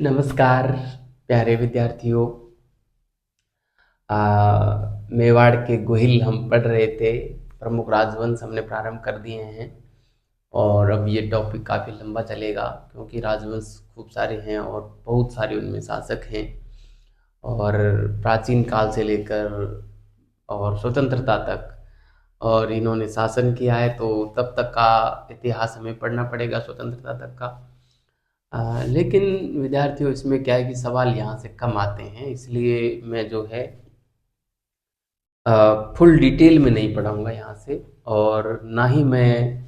नमस्कार प्यारे विद्यार्थियों। मेवाड़ के गोहिल हम पढ़ रहे थे। प्रमुख राजवंश हमने प्रारंभ कर दिए हैं और अब ये टॉपिक काफ़ी लंबा चलेगा क्योंकि राजवंश खूब सारे हैं और बहुत सारे उनमें शासक हैं और प्राचीन काल से लेकर और स्वतंत्रता तक और इन्होंने शासन किया है, तो तब तक का इतिहास हमें पढ़ना पड़ेगा, स्वतंत्रता तक का। लेकिन विद्यार्थियों, इसमें क्या है कि सवाल यहाँ से कम आते हैं, इसलिए मैं जो है फुल डिटेल में नहीं पढ़ाऊँगा यहाँ से, और ना ही मैं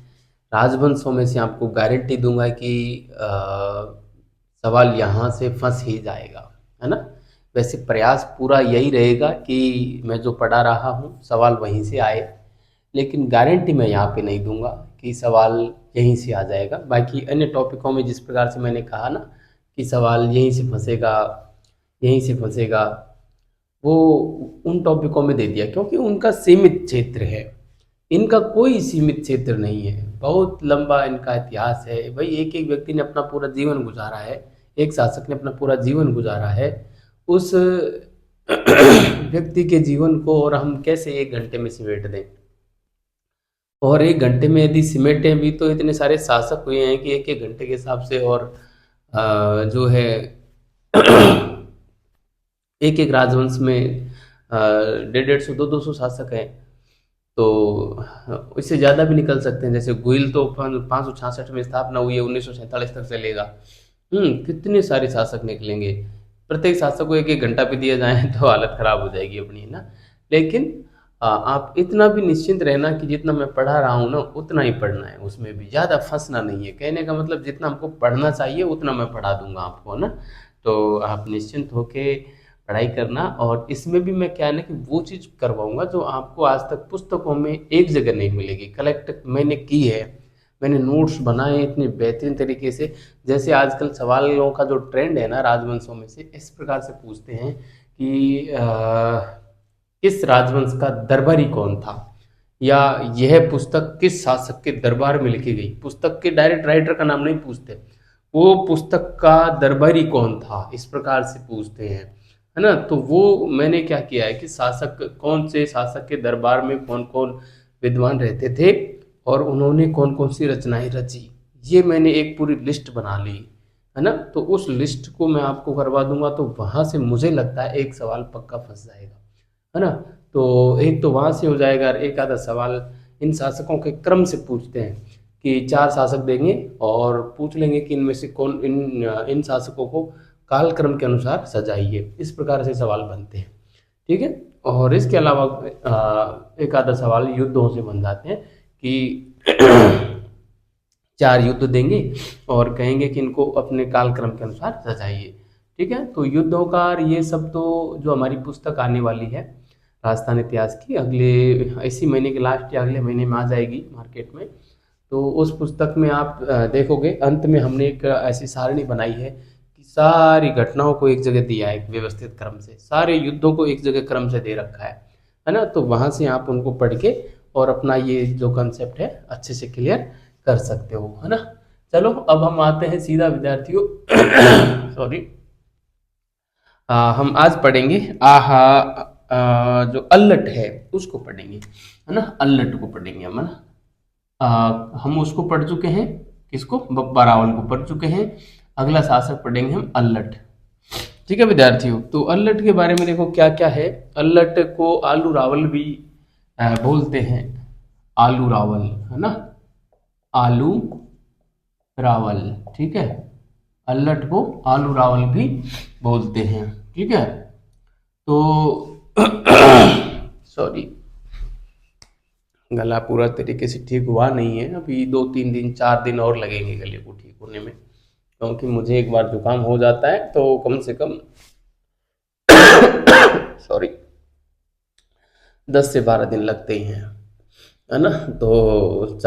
राजवंशों में से आपको गारंटी दूंगा कि सवाल यहाँ से फंस ही जाएगा, है ना। वैसे प्रयास पूरा यही रहेगा कि मैं जो पढ़ा रहा हूँ सवाल वहीं से आए, लेकिन गारंटी मैं यहाँ पे नहीं दूंगा कि सवाल यहीं से आ जाएगा। बाकी अन्य टॉपिकों में जिस प्रकार से मैंने कहा ना कि सवाल यहीं से फंसेगा, यहीं से फंसेगा, वो उन टॉपिकों में दे दिया क्योंकि उनका सीमित क्षेत्र है। इनका कोई सीमित क्षेत्र नहीं है, बहुत लंबा इनका इतिहास है भाई। एक एक व्यक्ति ने अपना पूरा जीवन गुजारा है, एक शासक ने अपना पूरा जीवन गुजारा है। उस व्यक्ति के जीवन को और हम कैसे एक घंटे में समेट दें, और एक घंटे में यदि समेटें भी तो इतने सारे शासक हुए हैं कि एक एक घंटे के हिसाब से, और जो है एक एक राजवंश में 150 200 शासक हैं, तो इससे ज़्यादा भी निकल सकते हैं। जैसे गुइल तो 566 में स्थापना हुई है, 1947 तक चलेगा। कितने सारे शासक निकलेंगे, प्रत्येक शासक को एक एक घंटा भी दिया जाए तो हालत खराब हो जाएगी अपनी, है ना। लेकिन आप इतना भी निश्चिंत रहना कि जितना मैं पढ़ा रहा हूँ ना उतना ही पढ़ना है, उसमें भी ज़्यादा फंसना नहीं है। कहने का मतलब जितना हमको पढ़ना चाहिए उतना मैं पढ़ा दूंगा आपको, है ना। तो आप निश्चिंत होके पढ़ाई करना, और इसमें भी मैं क्या है ना कि वो चीज़ करवाऊंगा जो आपको आज तक पुस्तकों में एक जगह नहीं मिलेगी। कलेक्ट मैंने की है, मैंने नोट्स बनाए हैं इतने बेहतरीन तरीके से। जैसे आजकल सवालों का जो ट्रेंड है ना राजवंशों में से, इस प्रकार से पूछते हैं कि किस राजवंश का दरबारी कौन था, या यह पुस्तक किस शासक के दरबार में लिखी गई। पुस्तक के डायरेक्ट राइटर का नाम नहीं पूछते, वो पुस्तक का दरबारी कौन था, इस प्रकार से पूछते हैं, है ना। तो वो मैंने क्या किया है कि शासक कौन से शासक के दरबार में कौन कौन विद्वान रहते थे और उन्होंने कौन कौन सी रचनाएं रची, ये मैंने एक पूरी लिस्ट बना ली, है ना। तो उस लिस्ट को मैं आपको करवा दूंगा, तो वहां से मुझे लगता है एक सवाल पक्का फंस जाएगा, है ना। तो एक तो वहां से हो जाएगा, और एक आधा सवाल इन शासकों के क्रम से पूछते हैं कि चार शासक देंगे और पूछ लेंगे कि इनमें से कौन इन शासकों को कालक्रम के अनुसार सजाइए। इस प्रकार से सवाल बनते हैं, ठीक है। और इसके अलावा एक आधा सवाल युद्धों से बन जाते हैं कि चार युद्ध देंगे और कहेंगे कि इनको अपने कालक्रम के अनुसार सजाइए, ठीक है। तो युद्धों का और ये सब तो जो हमारी पुस्तक आने वाली है राजस्थान इतिहास की, अगले इसी महीने के लास्ट या अगले महीने में आ जाएगी मार्केट में। तो उस पुस्तक में आप देखोगे अंत में हमने एक ऐसी सारणी बनाई है कि सारी घटनाओं को एक जगह दिया है, एक व्यवस्थित क्रम से सारे युद्धों को एक जगह क्रम से दे रखा है ना। तो वहाँ से आप उनको पढ़ के और अपना ये जो कंसेप्ट है अच्छे से क्लियर कर सकते हो, है ना। चलो अब हम आते हैं सीधा विद्यार्थियों सॉरी, हम आज पढ़ेंगे आहा, जो अल्लट है उसको पढ़ेंगे, है ना। अल्लट को पढ़ेंगे हम, है ना। हम उसको पढ़ चुके हैं, किसको, बप्पा रावल को पढ़ चुके हैं। अगला शासक पढ़ेंगे हम अल्लट, ठीक है विद्यार्थियों। तो अल्लट के बारे में देखो क्या क्या है। अल्लट को आलू रावल भी बोलते हैं, आलू रावल, है ना, आलू रावल, ठीक है। अल्लट को आलू रावल भी बोलते हैं, ठीक है। तो सॉरी, गला पूरा तरीके से ठीक हुआ नहीं है, अभी 2 3 दिन 4 दिन और लगेंगे गले को ठीक होने में, क्योंकि मुझे एक बार जुकाम हो जाता है तो कम से कम सॉरी 10 से 12 दिन लगते ही हैं, है ना। तो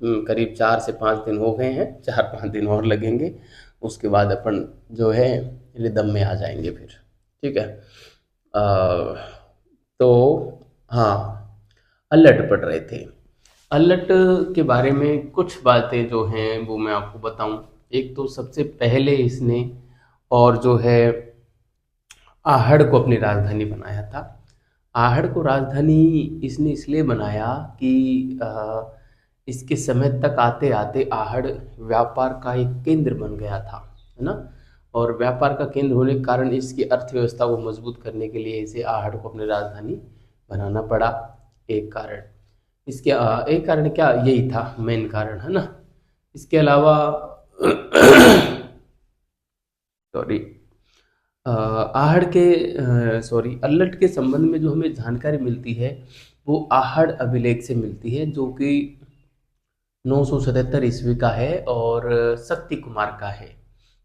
करीब 4 से 5 दिन हो गए हैं, 4 5 दिन और लगेंगे, उसके बाद अपन जो है रिदम में आ जाएंगे फिर, ठीक है। तो हाँ, अल्लट पढ़ रहे थे। अल्लट के बारे में कुछ बातें जो हैं वो मैं आपको बताऊं। एक तो सबसे पहले इसने और जो है आहड़ को अपनी राजधानी बनाया था। आहड़ को राजधानी इसने इसलिए बनाया कि इसके समय तक आते आते आहड़ व्यापार का एक केंद्र बन गया था, है ना। और व्यापार का केंद्र होने के कारण इसकी अर्थव्यवस्था को मजबूत करने के लिए इसे आहड़ को अपनी राजधानी बनाना पड़ा। एक कारण इसके एक कारण क्या, यही था मेन कारण, है ना। इसके अलावा सॉरी आहड़ के सॉरी अल्लट के संबंध में जो हमें जानकारी मिलती है वो आहड़ अभिलेख से मिलती है, जो कि 977 ईस्वी का है और शक्ति कुमार का है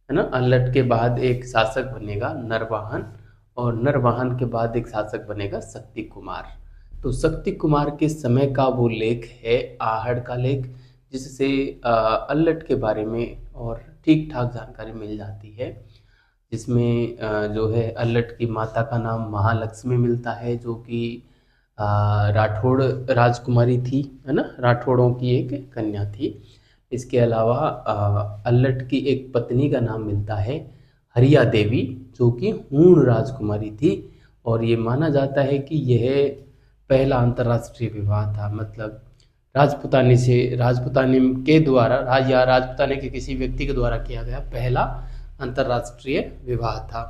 ना। अल्लट के बाद एक शासक बनेगा नरवाहन, और नरवाहन के बाद एक शासक बनेगा शक्ति कुमार। तो शक्ति कुमार के समय का वो लेख है आहड़ का लेख, जिससे अल्लट के बारे में और ठीक ठाक जानकारी मिल जाती है। जिसमें जो है अल्लट की माता का नाम महालक्ष्मी मिलता है, जो कि राठौड़ राजकुमारी थी, है ना, राठौड़ों की एक कन्या थी। इसके अलावा अल्लट की एक पत्नी का नाम मिलता है हरिया देवी, जो कि हूण राजकुमारी थी। और ये माना जाता है कि यह पहला अंतर्राष्ट्रीय विवाह था, मतलब राजपुतानी से राजपुतानी के द्वारा या राजपुतानी के किसी व्यक्ति के द्वारा किया गया पहला अंतर्राष्ट्रीय विवाह था।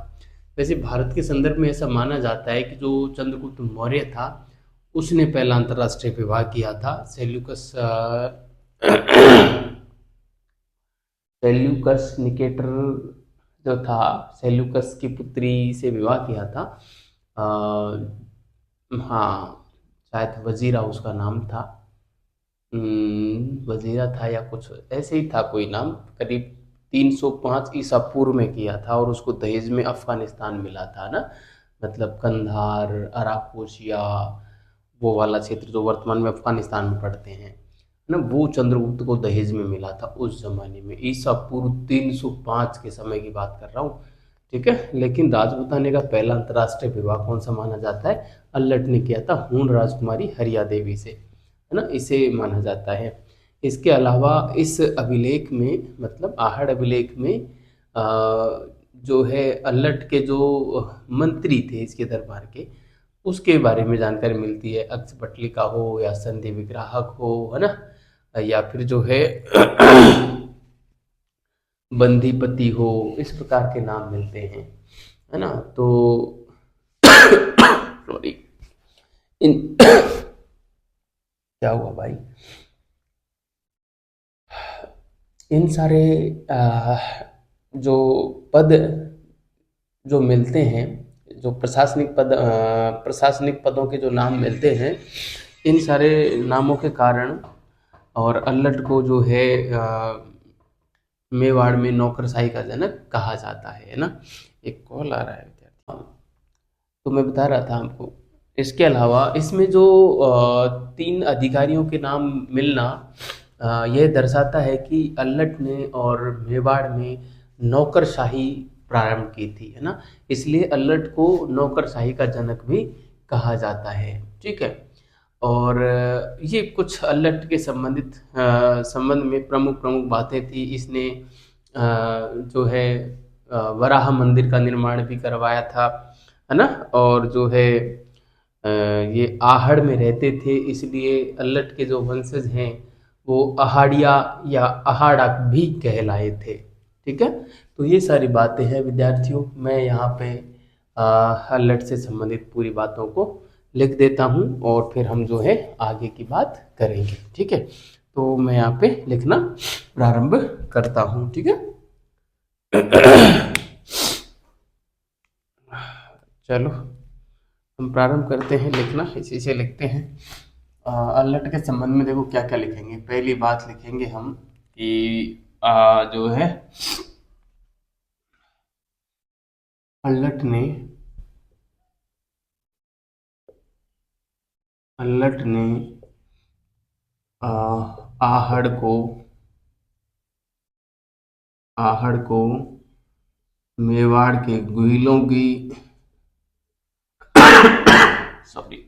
वैसे भारत के संदर्भ में ऐसा माना जाता है कि जो चंद्रगुप्त मौर्य था उसने पहला अंतर्राष्ट्रीय विवाह किया था। सेल्यूकस निकेटर जो था, सेल्यूकस की पुत्री से विवाह किया था। हाँ, शायद वजीरा उसका नाम था। वजीरा था या कुछ ऐसे ही था कोई नाम। करीब 305 ईसा पूर्व में किया था, और उसको दहेज में अफगानिस्तान मिला था ना, मतलब कंधार, अराकोशिया, वो वाला क्षेत्र जो वर्तमान में अफगानिस्तान में पड़ते हैं ना, वो चंद्रगुप्त को दहेज में मिला था उस जमाने में। ईसा पूर्व 305 के समय की बात कर रहा हूँ, ठीक है। लेकिन राजपूताने का पहला अंतर्राष्ट्रीय विवाह कौन सा माना जाता है, अल्लट ने किया था हूण राजकुमारी हरिया देवी से, है ना, इसे माना जाता है। इसके अलावा इस अभिलेख में, मतलब आहड़ अभिलेख में जो है अल्लट के जो मंत्री थे इसके दरबार के, उसके बारे में जानकारी मिलती है। अक्षपटलिका हो या संधि विग्राहक हो, है ना, या फिर जो है बंदीपति हो, इस प्रकार के नाम मिलते हैं, है ना। तो सॉरी इन क्या हुआ भाई, इन सारे आ, जो पद जो मिलते हैं, जो प्रशासनिक पदों के जो नाम मिलते हैं, इन सारे नामों के कारण और अल्लट को जो है मेवाड़ में नौकरशाही का जनक कहा जाता है ना। एक कॉल आ रहा है विद्यार्थी, हाँ, तो मैं बता रहा था आपको। इसके अलावा इसमें जो 3 अधिकारियों के नाम मिलना यह दर्शाता है कि अल्लट ने और मेवाड़ में नौकरशाही प्रारंभ की थी, है ना। इसलिए अल्लट को नौकरशाही का जनक भी कहा जाता है, ठीक है। और ये कुछ अल्लट के संबंध में प्रमुख प्रमुख बातें थी। इसने जो है वराह मंदिर का निर्माण भी करवाया था, है ना। और जो है ये आहड़ में रहते थे, इसलिए अल्लट के जो वंशज हैं वो अहाड़िया या अहाड़ा भी कहलाए थे, ठीक है। तो ये सारी बातें हैं विद्यार्थियों, मैं यहाँ पे अल्लट से संबंधित पूरी बातों को लिख देता हूँ, और फिर हम जो है आगे की बात करेंगे, ठीक है। तो मैं यहाँ पे लिखना प्रारंभ करता हूँ, ठीक है। चलो हम प्रारंभ करते हैं लिखना, इसी से लिखते हैं। अल्लट के संबंध में देखो क्या क्या लिखेंगे। पहली बात लिखेंगे हम कि जो है अल्लट ने अल्लट ने आ, आहड़ को आहड़ को मेवाड़ के गुहिलों की सॉरी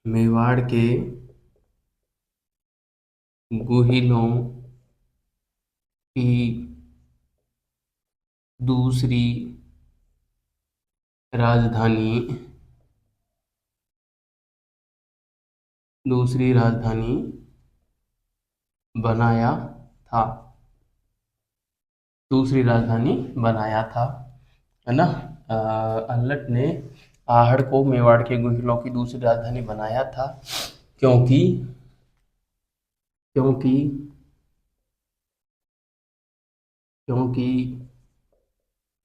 मेवाड़ के गुहिलों की दूसरी राजधानी बनाया था। दूसरी राजधानी बनाया था, है ना। अल्लट ने आहड़ को मेवाड़ के गुहिलों की दूसरी राजधानी बनाया था, क्योंकि क्योंकि क्योंकि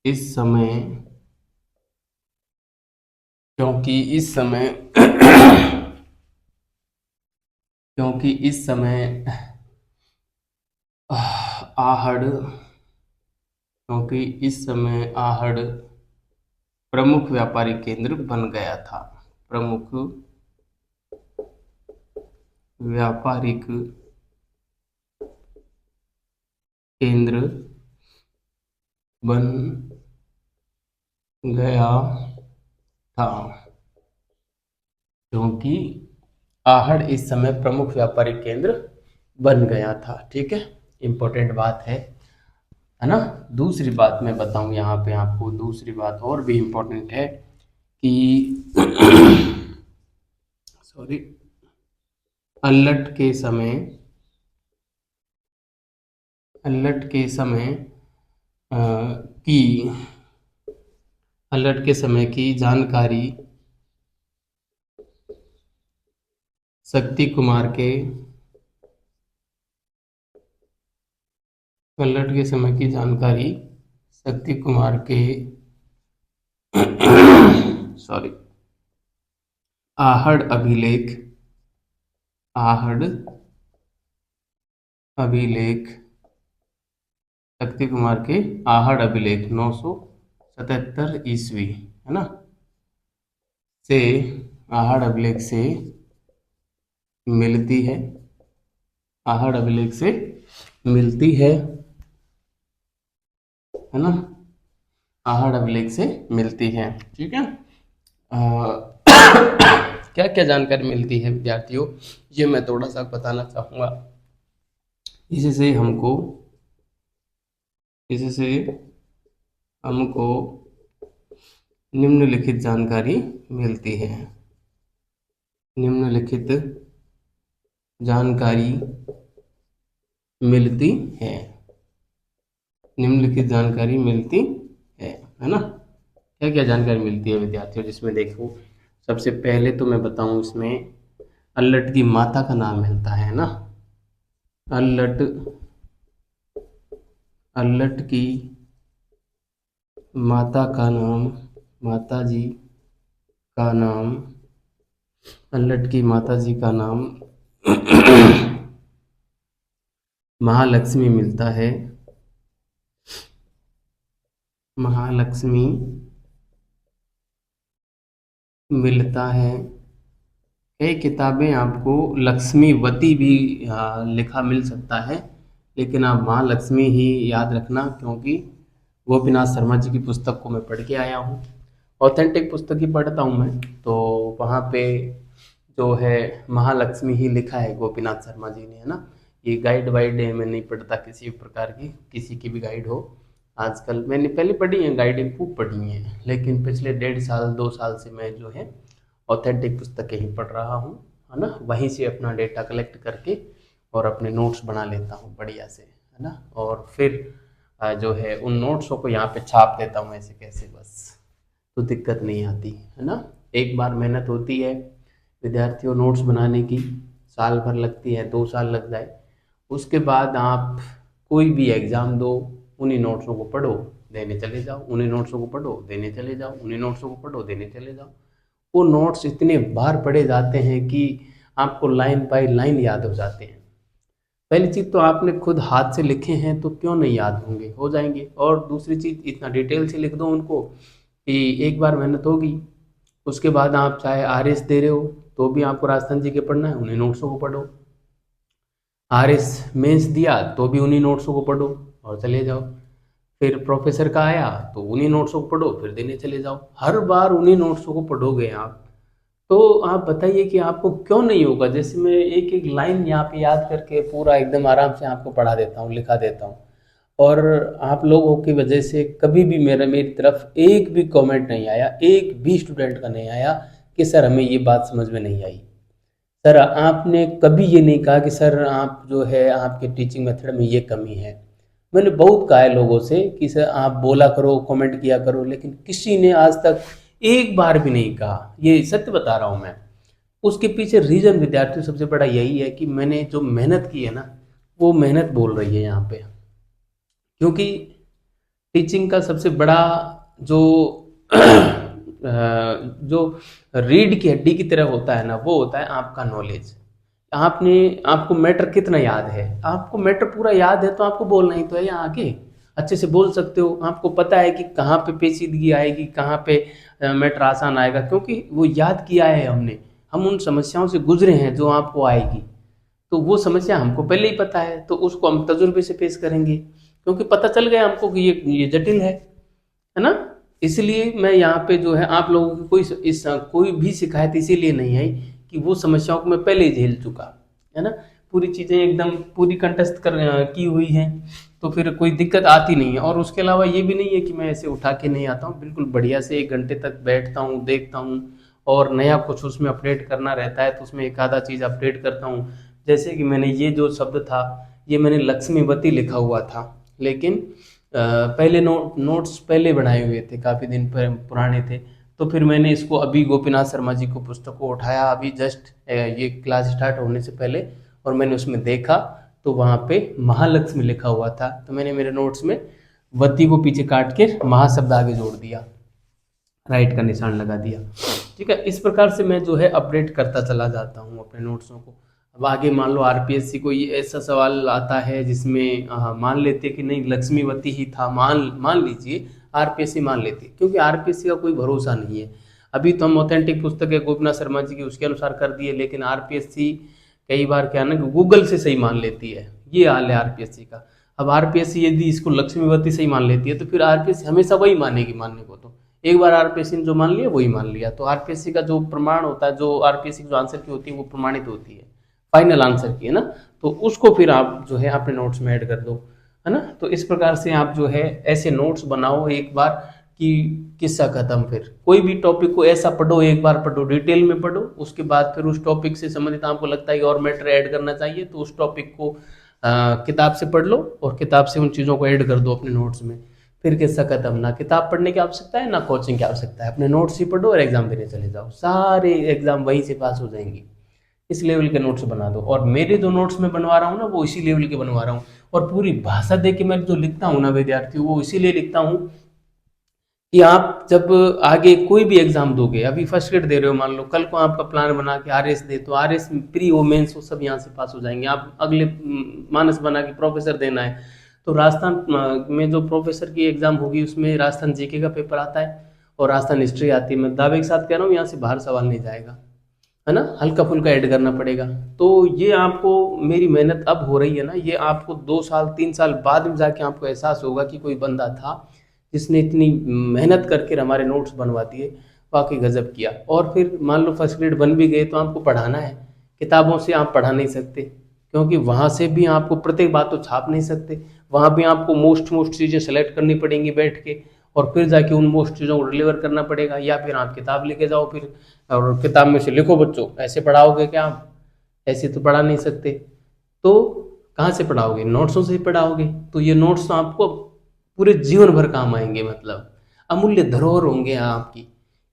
इस समय क्योंकि इस समय क्योंकि इस समय आहड़ क्योंकि इस समय आहड़ प्रमुख व्यापारिक केंद्र बन गया था। प्रमुख व्यापारिक केंद्र बन गया था, क्योंकि आहड़ इस समय प्रमुख व्यापारिक केंद्र बन गया था। ठीक है, इंपॉर्टेंट बात है ना। दूसरी बात मैं बताऊं यहाँ पे आपको, दूसरी बात और भी इंपॉर्टेंट है कि सॉरी, अल्लट के समय अ, की अल्लट के समय की जानकारी शक्ति कुमार के अल्लट के समय की जानकारी शक्ति कुमार के सॉरी, आहड़ अभिलेख शक्ति कुमार के आहड़ अभिलेख 977 ईस्वी, है ना, से आहड़ अभिलेख से मिलती है। आहड़ अभिलेख से मिलती है ना। आहड़ अभिलेख से मिलती है। ठीक है। क्या क्या जानकारी मिलती है विद्यार्थियों, ये मैं थोड़ा सा बताना चाहूँगा। इससे हमको निम्नलिखित जानकारी मिलती है। निम्नलिखित जानकारी मिलती है। निम्नलिखित जानकारी मिलती है ना। क्या क्या जानकारी मिलती है विद्यार्थियों, जिसमें देखो सबसे पहले तो मैं बताऊं, इसमें अल्लट की माता का नाम मिलता है ना। अल्लट की माता का नाम, माताजी का नाम, अल्लट की माताजी का नाम महालक्ष्मी मिलता है। महालक्ष्मी मिलता है। कई किताबें आपको लक्ष्मीवती भी लिखा मिल सकता है, लेकिन आप महालक्ष्मी ही याद रखना, क्योंकि गोपीनाथ शर्मा जी की पुस्तक को मैं पढ़ के आया हूँ। ऑथेंटिक पुस्तक ही पढ़ता हूँ मैं, तो वहाँ पे जो है महालक्ष्मी ही लिखा है गोपीनाथ शर्मा जी ने, है ना। ये गाइड वाइड है, मैं नहीं पढ़ता किसी प्रकार की, किसी की भी गाइड हो। आजकल मैंने पहले पढ़ी है गाइडें, खूब पढ़ी हैं, लेकिन पिछले 1.5 साल 2 साल से मैं जो है ऑथेंटिक पुस्तकें ही पढ़ रहा हूँ, है ना। वहीं से अपना डेटा कलेक्ट करके और अपने नोट्स बना लेता हूँ बढ़िया से, है ना। और फिर जो है उन नोट्सों को यहाँ पे छाप देता हूँ ऐसे कैसे, बस, तो दिक्कत नहीं आती, है ना। एक बार मेहनत होती है विद्यार्थियों नोट्स बनाने की, साल भर लगती है, 2 साल लग जाए, उसके बाद आप कोई भी एग्ज़ाम दो, उन्हीं नोट्सों को पढ़ो, देने चले जाओ, उन्हीं नोट्सों को पढ़ो, देने चले जाओ, उन्हीं नोट्सों को पढ़ो, देने चले जाओ। वो नोट्स इतने बार पढ़े जाते हैं कि आपको लाइन बाय लाइन याद हो जाते हैं। पहली चीज़ तो आपने खुद हाथ से लिखे हैं तो क्यों नहीं याद होंगे, हो जाएंगे। और दूसरी चीज़, इतना डिटेल से लिख दो उनको कि एक बार मेहनत होगी, उसके बाद आप चाहे आरएस दे रहे हो तो भी आपको राजस्थान जी के पढ़ना है, उन्हीं नोट्सों को पढ़ो। आरएस मेंस दिया तो भी उन्हीं नोट्सों को पढ़ो और चले जाओ। फिर प्रोफेसर का आया तो उन्हीं नोट्सों को पढ़ो, फिर देने चले जाओ। हर बार उन्हीं नोट्सों को पढ़ोगे आप, तो आप बताइए कि आपको क्यों नहीं होगा। जैसे मैं एक एक लाइन यहाँ पे याद करके पूरा एकदम आराम से आपको पढ़ा देता हूँ, लिखा देता हूँ, और आप लोगों की वजह से कभी भी मेरी तरफ एक भी कमेंट नहीं आया, एक भी स्टूडेंट का नहीं आया कि सर हमें ये बात समझ में नहीं आई। सर आपने कभी ये नहीं कहा कि सर आप जो है आपके टीचिंग मेथड में ये कमी है। मैंने बहुत कहा है लोगों से कि सर आप बोला करो, कमेंट किया करो, लेकिन किसी ने आज तक एक बार भी नहीं कहा। ये सत्य बता रहा हूँ मैं। उसके पीछे रीजन विद्यार्थियों सबसे बड़ा यही है कि मैंने जो मेहनत की है ना, वो मेहनत बोल रही है यहाँ पे। क्योंकि टीचिंग का सबसे बड़ा जो जो रीढ़ की हड्डी की तरह होता है ना, वो होता है आपका नॉलेज। आपको मैटर कितना याद है? आपको मैटर पूरा याद है तो आपको बोलना ही तो है, यहाँ आके अच्छे से बोल सकते हो। आपको पता है कि कहाँ पे पेचीदगी आएगी, कहाँ पे मैटर आसान आएगा, क्योंकि वो याद किया है हमने। हम उन समस्याओं से गुजरे हैं जो आपको आएगी, तो वो समस्या हमको पहले ही पता है, तो उसको हम तजुर्बे से पेश करेंगे, क्योंकि पता चल गया हमको कि ये जटिल है ना। इसलिए मैं यहाँ पे जो है आप लोगों की कोई भी शिकायत इसीलिए नहीं आई कि वो समस्याओं को मैं पहले ही झेल चुका, है ना। पूरी चीज़ें एकदम पूरी कंटेस्ट की हुई हैं, तो फिर कोई दिक्कत आती नहीं है। और उसके अलावा ये भी नहीं है कि मैं ऐसे उठा के नहीं आता हूँ, बिल्कुल बढ़िया से 1 घंटे तक बैठता हूँ, देखता हूँ, और नया कुछ उसमें अपडेट करना रहता है तो उसमें एक आधा चीज़ अपडेट करता हूँ। जैसे कि मैंने ये जो शब्द था, ये मैंने लक्ष्मीवती लिखा हुआ था, लेकिन पहले नोट्स पहले बनाए हुए थे, काफ़ी दिन पुराने थे। तो फिर मैंने इसको अभी गोपीनाथ शर्मा जी को पुस्तक को उठाया अभी जस्ट ये क्लास स्टार्ट होने से पहले, और मैंने उसमें देखा तो वहाँ पे महालक्ष्मी लिखा हुआ था, तो मैंने मेरे नोट्स में वती को पीछे काट के महाशब्द आगे जोड़ दिया, राइट का निशान लगा दिया। ठीक है, इस प्रकार से मैं जो है अपडेट करता चला जाता हूँ अपने नोट्सों को। अब आगे मान लो आरपीएससी को ये ऐसा सवाल आता है जिसमें मान लेते कि नहीं लक्ष्मीवती ही था, मान लीजिए आरपीएससी मान लेती, क्योंकि आरपीएससी का कोई भरोसा नहीं है। अभी तो हम ऑथेंटिक पुस्तक है गोपीनाथ शर्मा जी की, उसके अनुसार कर दिए, लेकिन आरपीएससी कई बार क्या है ना कि गूगल से सही मान लेती है, ये हाल है आरपीएससी का। अब आरपीएससी यदि इसको लक्ष्मीवती सही मान लेती है तो फिर आरपीएससी हमेशा वही मानेगी, मानने को तो एक बार आरपीएससी ने जो मान लिया वही मान लिया। तो आरपीएससी का जो प्रमाण होता है, जो आरपीएससी की जो आंसर की होती है वो प्रमाणित होती है, फाइनल आंसर की, है ना। तो उसको फिर आप जो है अपने नोट्स में ऐड कर दो, है ना। तो इस प्रकार से आप जो है ऐसे नोट्स बनाओ एक बार कि किस्सा खत्म। फिर कोई भी टॉपिक को ऐसा पढ़ो, एक बार पढ़ो, डिटेल में पढ़ो, उसके बाद फिर उस टॉपिक से संबंधित आपको लगता है कि और मैटर ऐड करना चाहिए तो उस टॉपिक को किताब से पढ़ लो और किताब से उन चीज़ों को ऐड कर दो अपने नोट्स में। फिर किस्सा खत्म, ना किताब पढ़ने की आवश्यकता है ना कोचिंग की आवश्यकता है, अपने नोट्स ही पढ़ो और एग्जाम देने चले जाओ, सारे एग्जाम वहीं से पास हो जाएंगे। इस लेवल के नोट्स बना दो, और मेरे जो नोट्स में बनवा रहा हूँ ना वो इसी लेवल के बनवा रहा हूँ। और पूरी भाषा दे के मैं जो लिखता हूँ ना विद्यार्थी, वो इसीलिए लिखता हूँ कि आप जब आगे कोई भी एग्जाम दोगे, अभी फर्स्ट ग्रेड दे रहे हो मान लो, कल को आपका प्लान बना के आरएस दे, तो आरएस प्री वो मेंस वो सब यहाँ से पास हो जाएंगे। आप अगले मानस बना के प्रोफेसर देना है तो राजस्थान में जो प्रोफेसर की एग्जाम होगी उसमें राजस्थान जीके का पेपर आता है और राजस्थान हिस्ट्री आती है। मैं दावे के साथ कह रहा हूँ यहाँ से बाहर सवाल नहीं जाएगा, है ना। हल्का फुल्का ऐड करना पड़ेगा। तो ये आपको मेरी मेहनत अब हो रही है ना, ये आपको 2 साल 3 साल बाद में जाके आपको एहसास होगा कि कोई बंदा था जिसने इतनी मेहनत करके हमारे नोट्स बनवा दिए, वाकई गजब किया। और फिर मान लो फर्स्ट ग्रेड बन भी गए तो आपको पढ़ाना है, किताबों से आप पढ़ा नहीं सकते, क्योंकि वहाँ से भी आपको प्रत्येक बात तो छाप नहीं सकते, वहाँ भी आपको मोस्ट चीज़ें सेलेक्ट करनी पड़ेंगी बैठ के, और फिर जाके उन मोस्ट चीज़ों को डिलीवर करना पड़ेगा। या फिर आप किताब लेके जाओ फिर, और किताब में से लिखो बच्चों, ऐसे पढ़ाओगे क्या आप? ऐसे तो पढ़ा नहीं सकते। तो कहाँ से पढ़ाओगे? नोट्सों से ही पढ़ाओगे। तो ये नोट्स तो आपको पूरे जीवन भर काम आएंगे, मतलब अमूल्य धरोहर होंगे आपकी।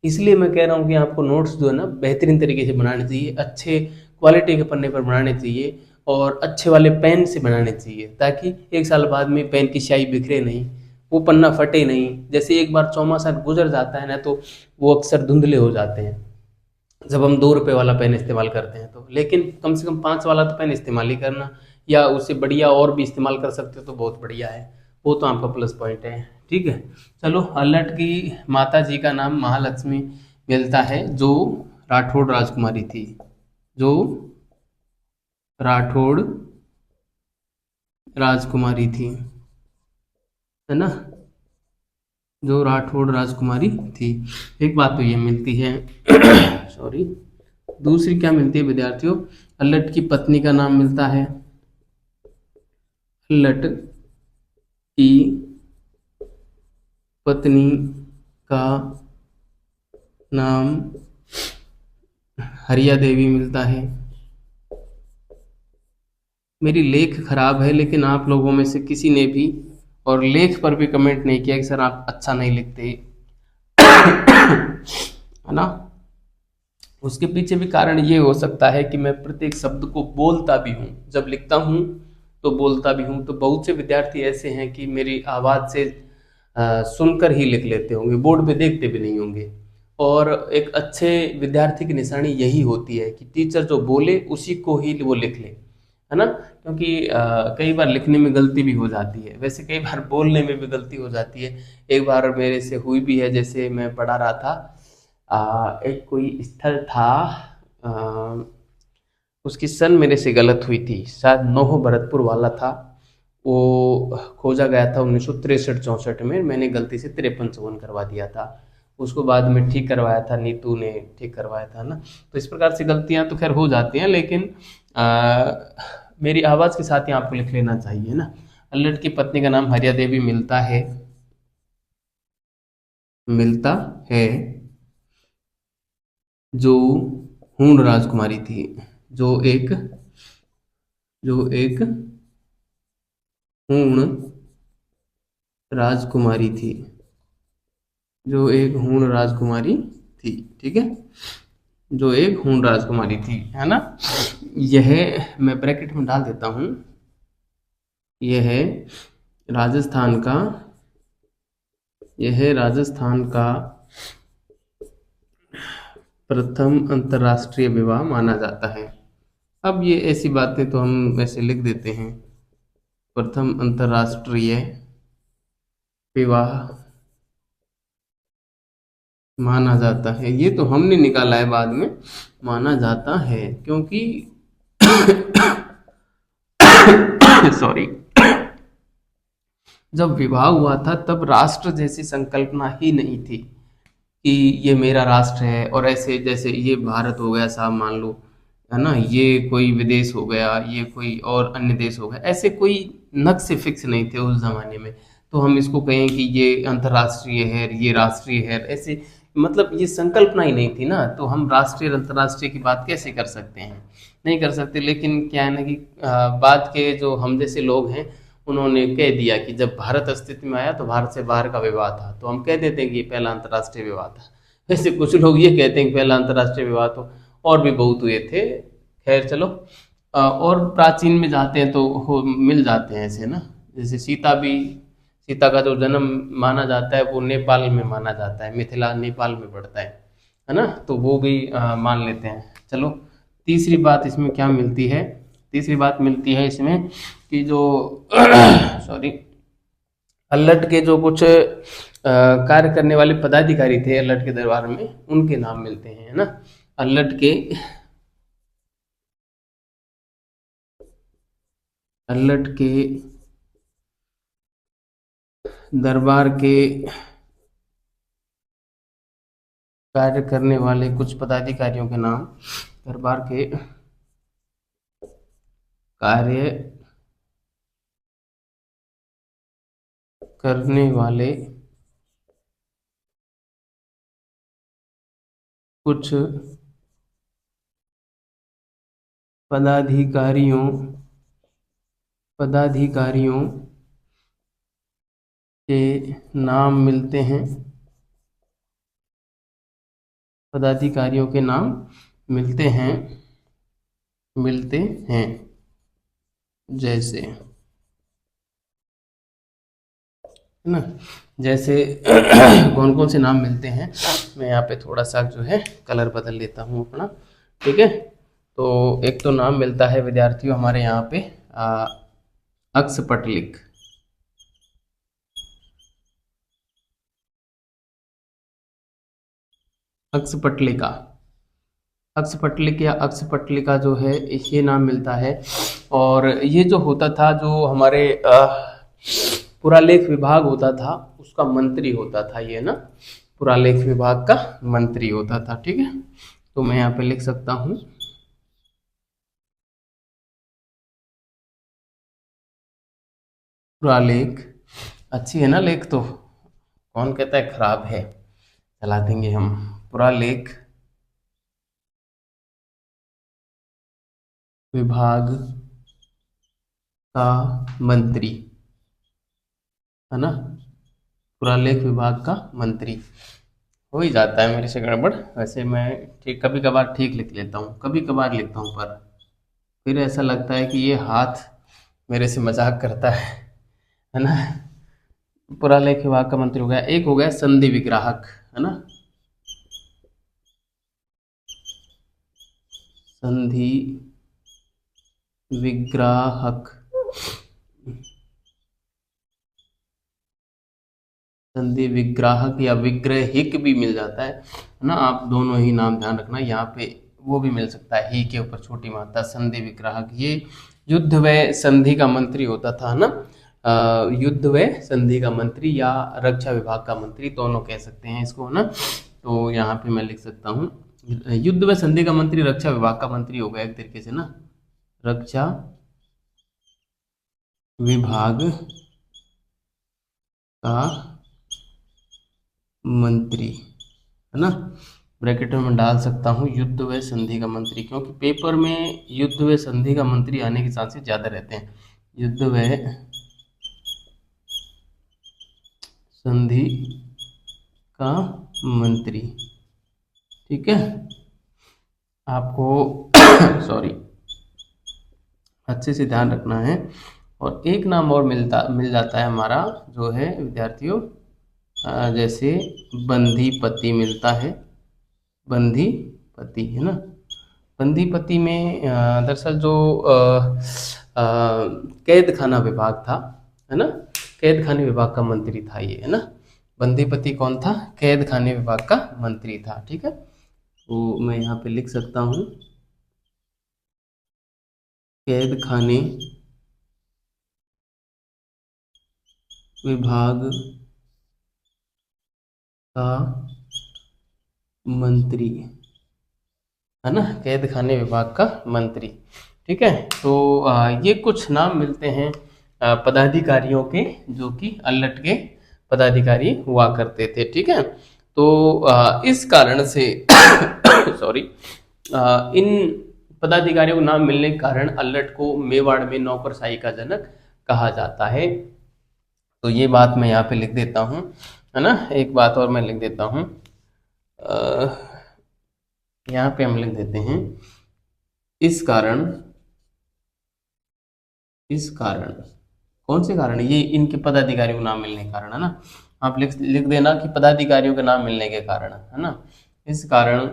इसलिए मैं कह रहा हूँ कि आपको नोट्स जो है ना बेहतरीन तरीके से बनाने चाहिए, अच्छे क्वालिटी के पन्ने पर बनाने चाहिए और अच्छे वाले पेन से बनाने चाहिए, ताकि 1 साल बाद में पेन की स्याही बिखरे नहीं, वो पन्ना फटे नहीं। जैसे एक बार चौमासा गुजर जाता है ना तो वो अक्सर धुंधले हो जाते हैं जब हम 2 रुपए वाला पेन इस्तेमाल करते हैं तो, लेकिन कम से कम 5 वाला तो पेन इस्तेमाल ही करना, या उससे बढ़िया और भी इस्तेमाल कर सकते हो तो बहुत बढ़िया है, वो तो आपका प्लस पॉइंट है। ठीक है, चलो। अल्लट की माता जी का नाम महालक्ष्मी मिलता है, जो राठौड़ राजकुमारी थी, जो राठौड़ राजकुमारी थी, है ना, जो राठौड़ राजकुमारी थी। एक बात तो ये मिलती है सॉरी, दूसरी क्या मिलती है विद्यार्थियों? अल्लट की पत्नी का नाम मिलता है अल्लट की पत्नी का नाम हरिया देवी मिलता है। मेरी लेख खराब है, लेकिन आप लोगों में से किसी ने भी और लेख पर भी कमेंट नहीं किया कि सर आप अच्छा नहीं लिखते, है ना। उसके पीछे भी कारण ये हो सकता है कि मैं प्रत्येक शब्द को बोलता भी हूँ, जब लिखता हूँ तो बोलता भी हूँ। तो बहुत से विद्यार्थी ऐसे हैं कि मेरी आवाज़ से सुनकर ही लिख लेते होंगे, बोर्ड पे देखते भी नहीं होंगे। और एक अच्छे विद्यार्थी की निशानी यही होती है कि टीचर जो बोले उसी को ही वो लिख ले, है ना। क्योंकि कई बार लिखने में गलती भी हो जाती है, वैसे कई बार बोलने में भी गलती हो जाती है। एक बार मेरे से हुई भी है, जैसे मैं पढ़ा रहा था, एक कोई स्थल था, अ, उसकी सन मेरे से गलत हुई थी, शायद नौहो भरतपुर वाला था। वो खोजा गया था 1963-64 में, मैंने गलती से 53-54 करवा दिया था। उसको बाद में ठीक करवाया था, नीतू ने ठीक करवाया था ना। तो इस प्रकार से गलतियां तो खैर हो जाती हैं, लेकिन मेरी आवाज़ के साथ ही आपको लिख लेना चाहिए ना। अल्लट की पत्नी का नाम हरिया देवी मिलता है, मिलता है, जो हूण राजकुमारी थी, जो एक जो एक हूण राजकुमारी थी, जो एक हूण राजकुमारी थी, ठीक है, जो एक हूण राजकुमारी थी, है ना। यह मैं ब्रैकेट में डाल देता हूं, यह राजस्थान का, यह राजस्थान का प्रथम अंतर्राष्ट्रीय विवाह माना जाता है। अब ये ऐसी बातें तो हम वैसे लिख देते हैं, प्रथम अंतर्राष्ट्रीय विवाह माना जाता है। ये तो हमने निकाला है बाद में, माना जाता है, क्योंकि सॉरी, जब विवाह हुआ था तब राष्ट्र जैसी संकल्पना ही नहीं थी कि ये मेरा राष्ट्र है, और ऐसे जैसे ये भारत हो गया साहब मान लो, है ना, ये कोई विदेश हो गया, ये कोई और अन्य देश हो गया, ऐसे कोई नक्शे फिक्स नहीं थे उस जमाने में। तो हम इसको कहें कि ये अंतर्राष्ट्रीय है, ये राष्ट्रीय है, ऐसे मतलब ये संकल्पना ही नहीं थी ना, तो हम राष्ट्रीय और अंतर्राष्ट्रीय की बात कैसे कर सकते हैं, नहीं कर सकते। लेकिन क्या है ना कि बाद के जो हम जैसे लोग हैं, उन्होंने कह दिया कि जब भारत अस्तित्व में आया तो भारत से बाहर का विवाह था, तो हम कह देते हैं कि ये पहला अंतर्राष्ट्रीय विवाह था। वैसे कुछ लोग ये कहते हैं कि पहला अंतर्राष्ट्रीय विवाह तो और भी बहुत हुए थे। खैर चलो, और प्राचीन में जाते हैं तो मिल जाते हैं ऐसे ना। जैसे सीता भी, सीता का जो जन्म माना जाता है वो नेपाल में माना जाता है, मिथिला नेपाल में पड़ता है ना, तो वो भी मान लेते हैं। चलो, तीसरी बात इसमें क्या मिलती है, तीसरी बात मिलती है इसमें कि जो सॉरी, अल्लट के जो कुछ कार्य करने वाले पदाधिकारी थे अल्लट के दरबार में, उनके नाम मिलते हैं, है ना। अल्लट के, अल्लट के दरबार के कार्य करने वाले कुछ पदाधिकारियों के नाम, दरबार के कार्य करने वाले कुछ पदाधिकारियों पदाधिकारियों के नाम मिलते हैं, पदाधिकारियों के नाम मिलते हैं, मिलते हैं, जैसे, है ना, जैसे कौन कौन से नाम मिलते हैं, मैं यहाँ पे थोड़ा सा जो है कलर बदल लेता हूँ अपना, ठीक है। तो एक तो नाम मिलता है विद्यार्थियों हमारे यहाँ पे अक्सपटलिक, अक्सपटलिका, अक्सपटलिक या अक्सपटलिका जो है, ये नाम मिलता है। और ये जो होता था, जो हमारे पुरालेख विभाग होता था उसका मंत्री होता था ये ना, पुरालेख विभाग का मंत्री होता था, ठीक है। तो मैं यहाँ पे लिख सकता हूँ पुरालेख अच्छी है ना लेख तो, कौन कहता है खराब है, चला देंगे हम। पूरा लेख विभाग का मंत्री, है ना, पूरा लेख विभाग का मंत्री। हो ही जाता है मेरे से गड़बड़, वैसे मैं ठीक कभी कभार ठीक लिख लेता हूँ, कभी कभार लिखता हूँ, पर फिर ऐसा लगता है कि ये हाथ मेरे से मजाक करता है ना। पूरा लेख विभाग का मंत्री हो गया, एक हो गया संधि विग्राहक, है ना, संधि विग्राहक, संधि विग्राहक या विग्रहिक भी मिल जाता है ना, आप दोनों ही नाम ध्यान रखना, यहाँ पे वो भी मिल सकता है, ही के ऊपर छोटी मात्रा, संधि विग्राहक। ये युद्ध व संधि का मंत्री होता था ना, युद्ध व संधि का मंत्री या रक्षा विभाग का मंत्री दोनों कह सकते हैं इसको, है ना। तो यहाँ पे मैं लिख सकता हूँ युद्ध व संधि का मंत्री रक्षा विभाग का मंत्री हो गया एक तरीके से ना, रक्षा विभाग का मंत्री, है ना। ब्रैकेट में मैं डाल सकता हूँ युद्ध व संधि का मंत्री, क्योंकि पेपर में युद्ध व संधि का मंत्री आने के चांसेस ज़्यादा रहते हैं। युद्ध व संधि का मंत्री, ठीक है, आपको सॉरी अच्छे से ध्यान रखना है। और एक नाम और मिल जाता है हमारा, जो है विद्यार्थियों, जैसे बंधीपति मिलता है, बंधीपति, है ना। बंधीपति में दरअसल जो कैद खाना विभाग था, है ना, कैद खाने विभाग का मंत्री था ये, है ना। बंदीपति कौन था, कैद खाने विभाग का मंत्री था, ठीक है। तो मैं यहाँ पे लिख सकता हूँ कैद खाने विभाग का मंत्री, है ना, कैद खाने विभाग का मंत्री, ठीक है। तो ये कुछ नाम मिलते हैं पदाधिकारियों के, जो कि अल्लट के पदाधिकारी हुआ करते थे, ठीक है। तो इस कारण से सॉरी, इन पदाधिकारियों को नाम मिलने के कारण अल्लट को मेवाड़ में नौकरशाही का जनक कहा जाता है। तो ये बात मैं यहाँ पे लिख देता हूँ, है ना। एक बात और मैं लिख देता हूँ, यहाँ पे हम लिख देते हैं इस कारण, इस कारण, कौन से कारण, ये इनके पदाधिकारियों को नाम मिलने के कारण, है ना। आप लिख देना कि पदाधिकारियों के नाम मिलने के कारण, है ना। इस कारण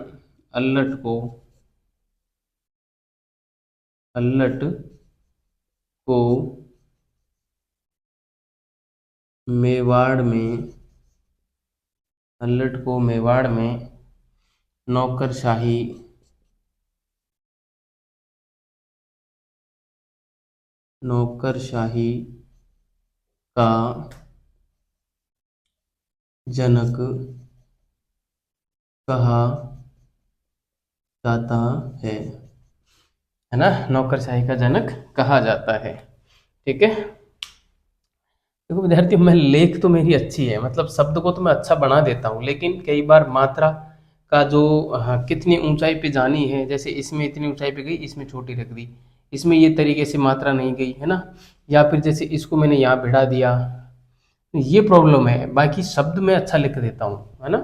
अल्लट को, अल्लट को मेवाड़ में, अल्लट को मेवाड़ में नौकरशाही, नौकरशाही का जनक कहा जाता है ना, नौकरशाही का जनक कहा जाता है, ठीक है। देखो विद्यार्थी, मैं लेख तो मेरी अच्छी है, मतलब शब्द को तो मैं अच्छा बना देता हूँ, लेकिन कई बार मात्रा का जो कितनी ऊंचाई पे जानी है, जैसे इसमें इतनी ऊंचाई पे गई, इसमें छोटी रख दी, इसमें ये तरीके से मात्रा नहीं गई, है ना, या फिर जैसे इसको मैंने यहाँ भिड़ा दिया, ये प्रॉब्लम है। बाकी शब्द में अच्छा लिख देता हूँ, है ना,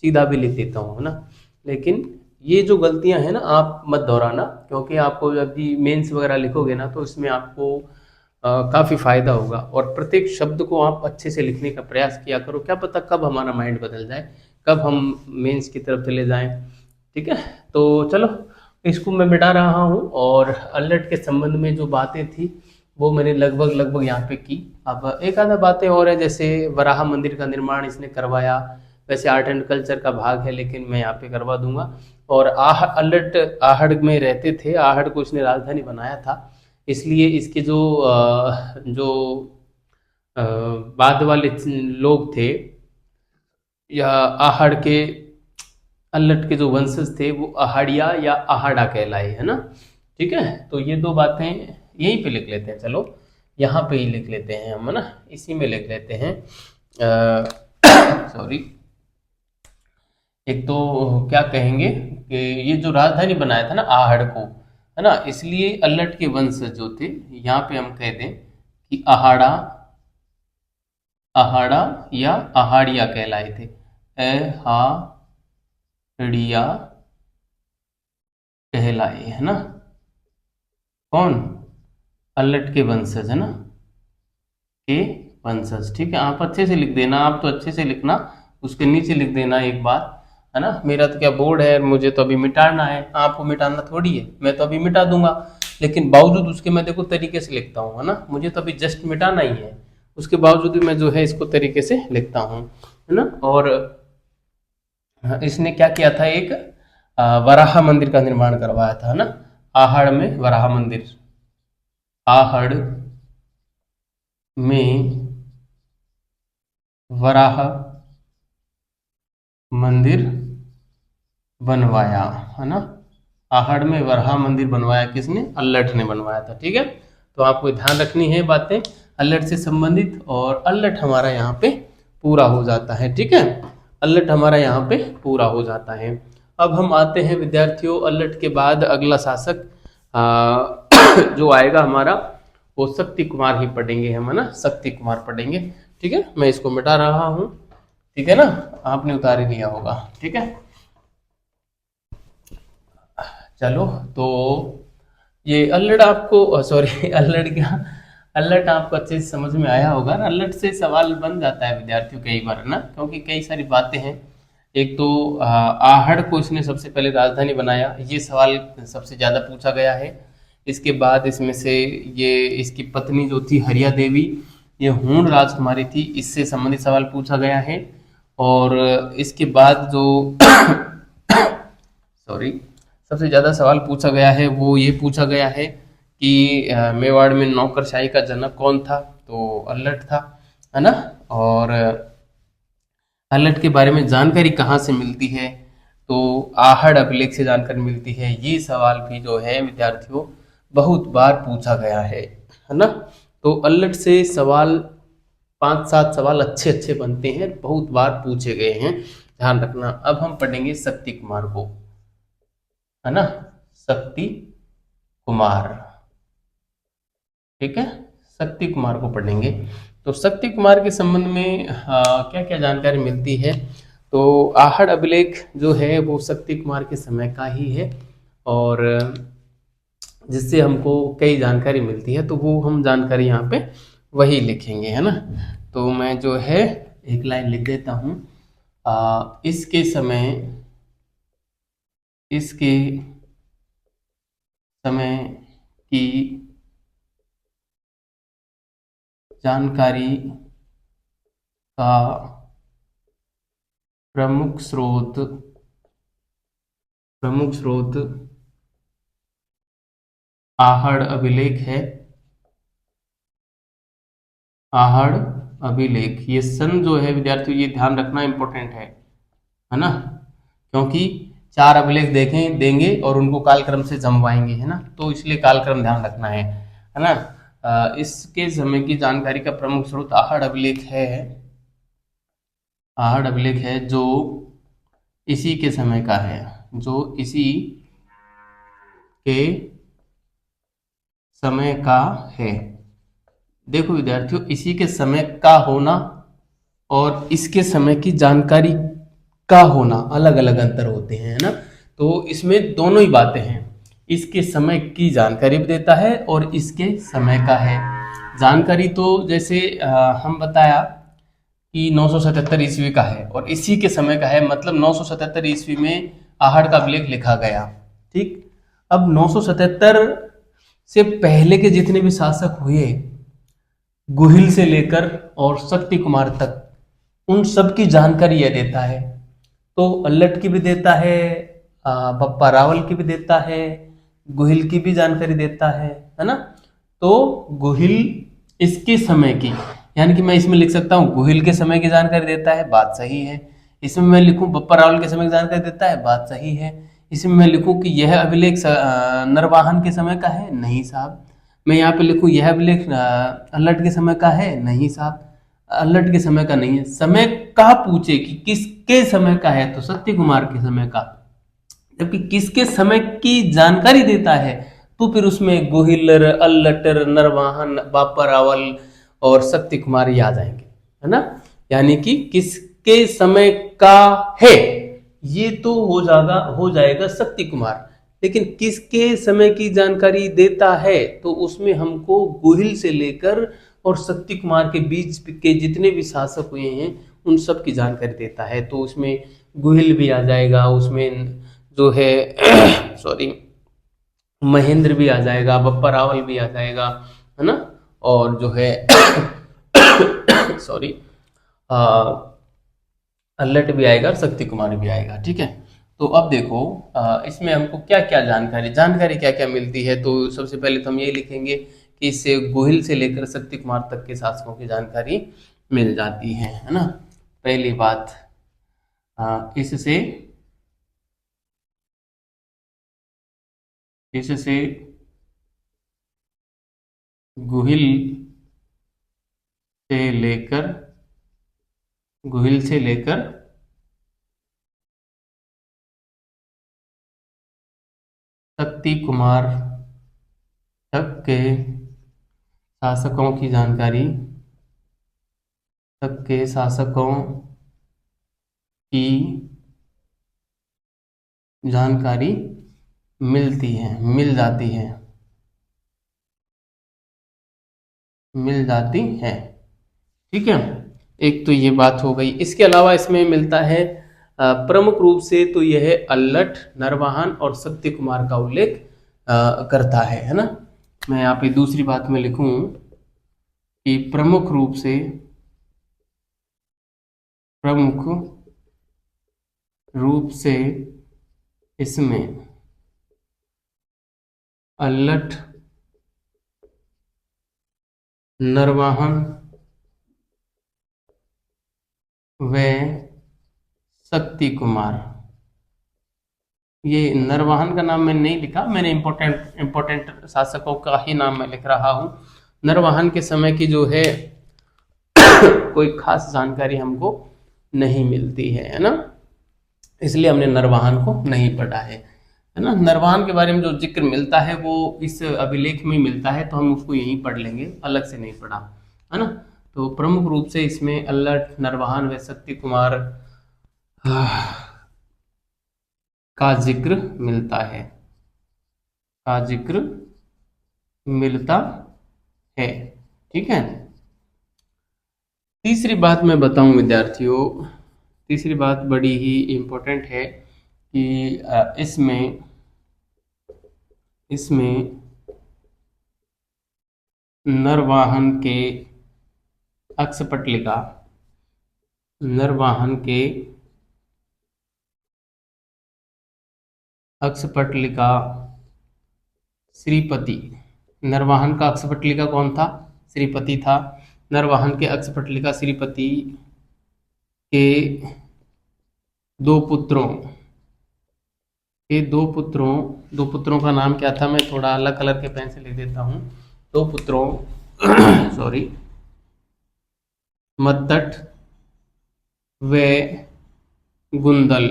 सीधा भी लिख देता हूँ, है ना। लेकिन ये जो गलतियां हैं ना, आप मत दोहराना, क्योंकि आपको जब भी मेंस वगैरह लिखोगे ना, तो इसमें आपको काफ़ी फायदा होगा। और प्रत्येक शब्द को आप अच्छे से लिखने का प्रयास किया करो, क्या पता कब हमारा माइंड बदल जाए, कब हम मेंस की तरफ चले जाएं, ठीक है। तो चलो, इसको मैं मिटा रहा हूँ, और अल्लट के संबंध में जो बातें थी वो मैंने लगभग लगभग यहाँ पे की। अब एक आधा बातें और है, जैसे वराह मंदिर का निर्माण इसने करवाया, वैसे आर्ट एंड कल्चर का भाग है, लेकिन मैं यहाँ पे करवा दूंगा। और अल्लट आहड़ में रहते थे, आहड़ को इसने राजधानी बनाया था, इसलिए इसके जो बाद वाले लोग थे, या आहड़ के, अल्लट के जो वंशज थे, वो आहड़िया या आहड़ा कहलाए, है ना, ठीक है। तो ये दो बातें यहीं पे लिख लेते हैं, चलो यहाँ पे ही लिख लेते हैं हम, है ना, इसी में लिख लेते हैं। सॉरी, एक तो क्या कहेंगे कि ये जो राजधानी बनाया था ना आहड़ को, है ना, इसलिए अल्लट के वंशज जो थे, यहाँ पे हम कह दें कि आहाड़ा, आहाड़ा या आहाड़िया कहलाए थे। अहाड़िया कहलाए, है ना, कौन, अल्लट के वंशज, है ना, के वंशज। ठीक है, आप अच्छे से लिख देना, आप तो अच्छे से लिखना, उसके नीचे लिख देना एक बात, है ना। मेरा तो क्या बोर्ड है, मुझे तो अभी मिटाना है, आपको मिटाना थोड़ी है, मैं तो अभी मिटा दूंगा, लेकिन बावजूद उसके मैं देखो तरीके से लिखता हूँ, है ना, मुझे तो अभी जस्ट मिटाना ही है, उसके बावजूद भी मैं जो है इसको तरीके से लिखता हूँ, है ना। और इसने क्या किया था, एक वराह मंदिर का निर्माण करवाया था, है ना, आहड़ में वराह मंदिर, आहड़ में वराह मंदिर बनवाया, है ना, आहड़ में वराह मंदिर बनवाया किसने, अल्लट ने बनवाया था। ठीक है, तो आपको ध्यान रखनी है बातें अल्लट से संबंधित, और अल्लट हमारा यहाँ पे पूरा हो जाता है। ठीक है, अल्लट हमारा यहाँ पे पूरा हो जाता है। अब हम आते हैं विद्यार्थियों, अल्लट के बाद अगला शासक जो आएगा हमारा, वो शक्ति कुमार ही पढ़ेंगे हम, है ना, शक्ति कुमार पढ़ेंगे। ठीक है, मैं इसको मिटा रहा हूँ, ठीक है ना, आपने उतार ही लिया होगा। ठीक है, चलो, तो ये अल्लड़ आपको, सॉरी अल्लड़ क्या, अल्लट आपको अच्छे से समझ में आया होगा ना। अल्लट से सवाल बन जाता है विद्यार्थियों कई बार, है ना, क्योंकि कई सारी बातें हैं। एक तो आहड़ को इसने सबसे पहले राजधानी बनाया, ये सवाल सबसे ज्यादा पूछा गया है। इसके बाद इसमें से ये इसकी पत्नी जो थी हरिया देवी, ये हूण राजकुमारी थी, इससे संबंधित सवाल पूछा गया है। और इसके बाद जो सॉरी सबसे ज्यादा सवाल पूछा गया है वो ये पूछा गया है कि मेवाड़ में नौकरशाही का जनक कौन था, तो अल्लट था, है ना। और अल्लट के बारे में जानकारी कहाँ से मिलती है, तो आहड़ अभिलेख से जानकारी मिलती है। ये सवाल भी जो है विद्यार्थियों बहुत बार पूछा गया है ना। तो अल्लट से सवाल 5-7 सवाल अच्छे अच्छे बनते हैं, बहुत बार पूछे गए हैं, ध्यान रखना। अब हम पढ़ेंगे शक्ति कुमार को, है ना, शक्ति कुमार। ठीक है, शक्ति कुमार को पढ़ेंगे। तो शक्ति कुमार के संबंध में क्या क्या जानकारी मिलती है, तो आहड़ अभिलेख जो है वो शक्ति कुमार के समय का ही है, और जिससे हमको कई जानकारी मिलती है, तो वो हम जानकारी यहाँ पे वही लिखेंगे, है ना। तो मैं जो है एक लाइन लिख देता हूँ, इसके समय की जानकारी का प्रमुख स्रोत आहड़ अभिलेख है। आहड़ अभिलेख, ये सन जो है विद्यार्थियों, ये ध्यान रखना इंपॉर्टेंट है ना, क्योंकि 4 अभिलेख देंगे और उनको कालक्रम से जमवाएंगे, है ना, तो इसलिए कालक्रम ध्यान रखना है ना। इसके समय की जानकारी का प्रमुख स्रोत आहड़ अभिलेख है, आहड़ अभिलेख है जो इसी के समय का है, जो इसी के समय का है। देखो विद्यार्थियों, इसी के समय का होना और इसके समय की जानकारी का होना अलग अलग अंतर होते हैं, है ना। तो इसमें दोनों ही बातें हैं, इसके समय की जानकारी भी देता है और इसके समय का है जानकारी। तो जैसे हम बताया कि 977 ईस्वी का है और इसी के समय का है, मतलब 977 ईस्वी में आहड़ का अभिलेख लिखा गया। ठीक, अब 977 से पहले के जितने भी शासक हुए, गुहिल से लेकर और शक्ति कुमार तक, उन सब की जानकारी यह देता है। तो अल्लट की भी देता है, बप्पा रावल की भी देता है, गुहिल की भी जानकारी देता है ना। तो गुहिल इसके समय की, यानी कि मैं इसमें लिख सकता हूँ गुहिल के समय की जानकारी देता है, बात सही है। इसमें मैं लिखूं बप्पा रावल के समय की जानकारी देता है, बात सही है। इसमें मैं लिखूं कि यह अभिलेख नरवाहन के समय का है, नहीं साहब, मैं यहाँ पे लिखूँ यह अभिलेख अल्लट के समय का है? नहीं साहब, अल्लट के समय का नहीं है। समय का पूछे कि किसके समय का है, तो सत्य कुमार के समय का। जबकि किसके समय की जानकारी देता है, तो फिर उसमें गोहिलर, अल्लटर, नरवाहन, बापा रावल और सत्य कुमार ये आ जाएंगे, है ना। यानी कि किसके समय का है, ये तो हो जाएगा सत्य कुमार। लेकिन किसके समय की जानकारी देता है, तो उसमें हमको गोहिल से लेकर और सत्य कुमार के बीच के जितने भी शासक हुए हैं उन सब की जानकारी देता है। तो उसमें गोहिल भी आ जाएगा, उसमें जो है सॉरी महेंद्र भी आ जाएगा, बप्पा रावल भी आ जाएगा, है ना। और जो है सॉरी अल्लट भी आएगा और शक्ति कुमार भी आएगा, ठीक है। तो अब देखो इसमें हमको क्या क्या जानकारी क्या क्या मिलती है। तो सबसे पहले तो हम ये लिखेंगे कि इससे गोहिल से लेकर शक्ति कुमार तक के शासकों की जानकारी मिल जाती है ना। पहली बात इससे गोहिल से लेकर शक्ति कुमार तक के शासकों की जानकारी मिल जाती है, ठीक है। एक तो ये बात हो गई। इसके अलावा इसमें मिलता है प्रमुख रूप से तो यह अल्लट, नरवाहन और सत्य कुमार का उल्लेख करता है ना। मैं यहाँ पे दूसरी बात में लिखूं कि प्रमुख रूप से इसमें अल्लट, नरवाहन व शक्ति कुमार। ये नरवाहन का नाम मैंने नहीं लिखा, मैंने इंपॉर्टेंट शासकों का ही नाम मैं लिख रहा हूं। नरवाहन के समय की जो है कोई खास जानकारी हमको नहीं मिलती है ना, इसलिए हमने नरवाहन को नहीं पढ़ा है ना। नरवाहन के बारे में जो जिक्र मिलता है वो इस अभिलेख में मिलता है, तो हम उसको यहीं पढ़ लेंगे, अलग से नहीं पढ़ा, है ना। तो प्रमुख रूप से इसमें अल्लट, नरवाहन व शक्ति कुमार का जिक्र मिलता है, ठीक है। तीसरी बात मैं बताऊं विद्यार्थियों, तीसरी बात बड़ी ही इम्पोर्टेंट है कि इसमें नरवाहन के अक्षपटलिका, श्रीपति। नरवाहन का अक्षपटलिका कौन था? श्रीपति था। नरवाहन के अक्षपटलिका श्रीपति के दो पुत्रों का नाम क्या था? मैं थोड़ा अलग कलर के पेन से लिख देता हूँ। दो पुत्रों सॉरी मत्तट व गुंदल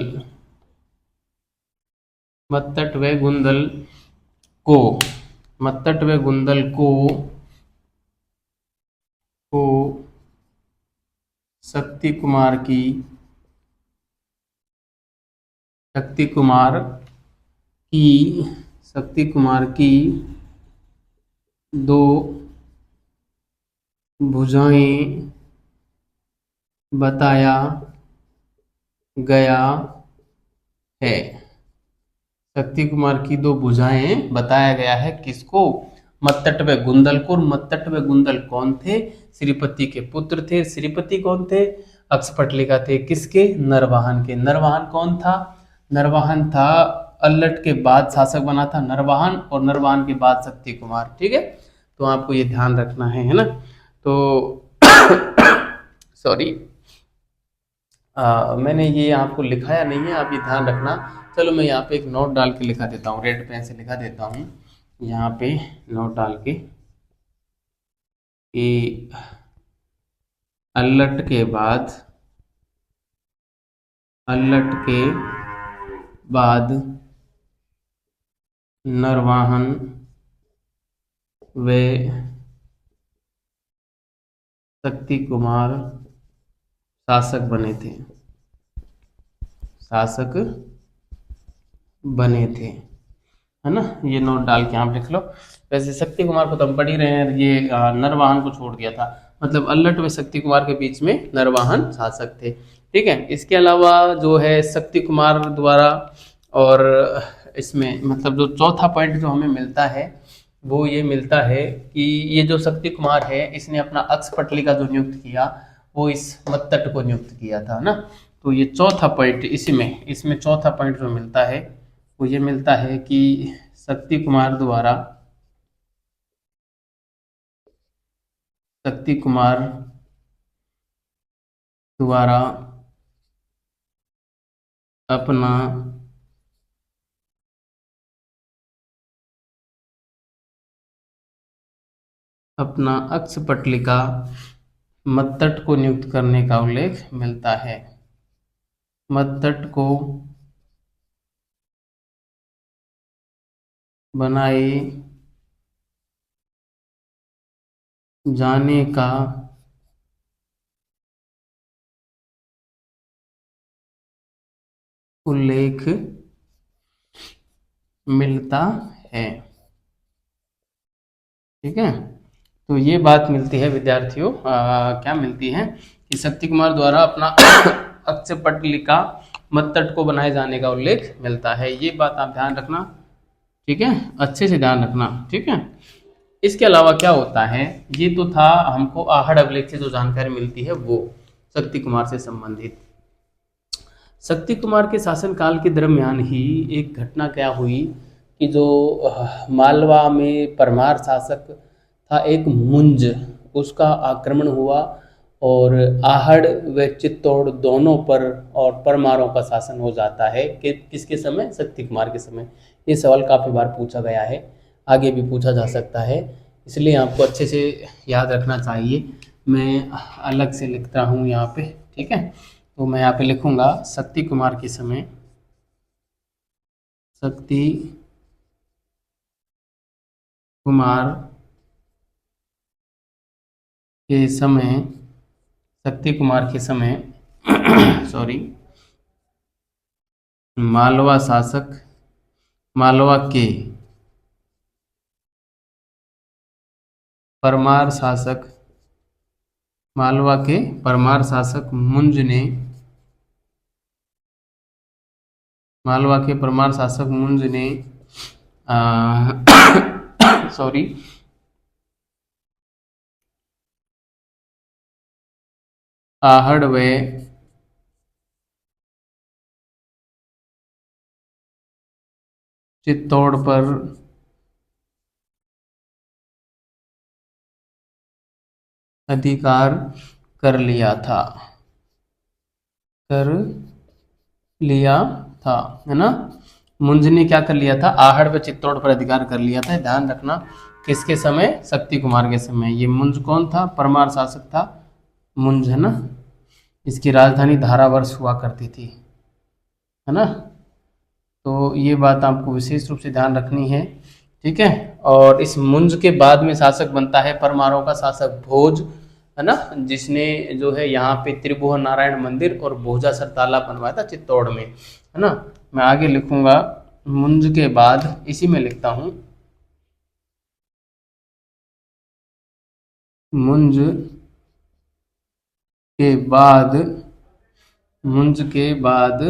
को शक्ति कुमार की दो भुजाएं बताया गया है। शक्ति कुमार की दो भुजाएं बताया गया है किसको? मत्तट व गुंदल को। मत्तट व गुंदल कौन थे? श्रीपति के पुत्र थे। श्रीपति कौन थे? अक्षपटलिका थे किसके? नरवाहन के। नरवाहन कौन था? नरवाहन था अल्लट के बाद शासक बना था नरवाहन, और नरवाहन के बाद शक्ति कुमार, ठीक है। तो आपको ये ध्यान रखना है ना। तो सॉरी मैंने ये आपको लिखाया नहीं है, आप ये ध्यान रखना। चलो मैं यहाँ पे एक नोट डाल के लिखा देता हूँ, रेड पेन से लिखा देता हूँ, यहाँ पे नोट डाल के कि अल्लट के बाद नरवाहन व शक्ति कुमार शासक बने थे। शासक बने थे, है ना। ये नोट डाल के आप लिख लो। वैसे शक्ति कुमार को तो हम पढ़ ही रहे हैं, ये नरवाहन को छोड़ दिया था, मतलब अल्लट व शक्ति कुमार के बीच में नरवाहन शासक थे। ठीक है। इसके अलावा जो है शक्ति कुमार द्वारा, और इसमें मतलब जो चौथा पॉइंट जो हमें मिलता है वो ये मिलता है कि ये जो शक्ति कुमार है इसने अपना अक्षपटली का जो नियुक्त किया वो इस मत्तट को नियुक्त किया था ना। तो ये चौथा पॉइंट इसमें चौथा पॉइंट जो मिलता है वो ये मिलता है कि शक्ति कुमार द्वारा अपना अक्षपटलिका मत्तट को नियुक्त करने का उल्लेख मिलता है। मत्तट को बनाए जाने का उल्लेख मिलता है। ठीक है। तो ये बात मिलती है विद्यार्थियों, क्या मिलती है कि शक्ति कुमार द्वारा अपना अक्षपटलिका मत्तट को बनाए जाने का उल्लेख मिलता है। ये बात आप ध्यान रखना। ठीक है, अच्छे से ध्यान रखना। ठीक है। इसके अलावा क्या होता है, ये तो था हमको आहड़ अभिलेख से जो जानकारी मिलती है वो शक्ति कुमार से संबंधित। शक्ति कुमार के शासनकाल के दरमियान ही एक घटना क्या हुई कि जो मालवा में परमार शासक था एक मुंज, उसका आक्रमण हुआ और आहड़ व चित्तौड़ दोनों पर और परमारों का शासन हो जाता है कि किसके समय, शक्ति कुमार के समय। ये सवाल काफ़ी बार पूछा गया है, आगे भी पूछा जा सकता है, इसलिए आपको अच्छे से याद रखना चाहिए। मैं अलग से लिखता हूँ यहाँ पे। ठीक है। तो मैं यहाँ पे लिखूँगा शक्ति कुमार के समय, शक्ति कुमार के समय, शक्ति कुमार के समय सॉरी, मालवा के परमार शासक, मालवा के परमार शासक मुंज ने, मालवा के परमार शासक मुंज ने सॉरी आहड़ व चित्तौड़ पर अधिकार कर लिया था, है ना। मुंज ने क्या कर लिया था, आहड़ व चित्तौड़ पर अधिकार कर लिया था। ध्यान रखना किसके समय, शक्ति कुमार के समय। ये मुंज कौन था, परमार शासक था मुंज, है ना। इसकी राजधानी धारावर्ष हुआ करती थी, है ना। तो ये बात आपको विशेष रूप से ध्यान रखनी है। ठीक है। और इस मुंज के बाद में शासक बनता है परमारों का शासक भोज, है ना, जिसने जो है यहाँ पे त्रिभुवन नारायण मंदिर और भोजासर तालाब बनवाया था चित्तौड़ में, है ना। मैं आगे लिखूंगा मुंज के बाद, इसी में लिखता हूँ मुंज के बाद, मुंज के बाद,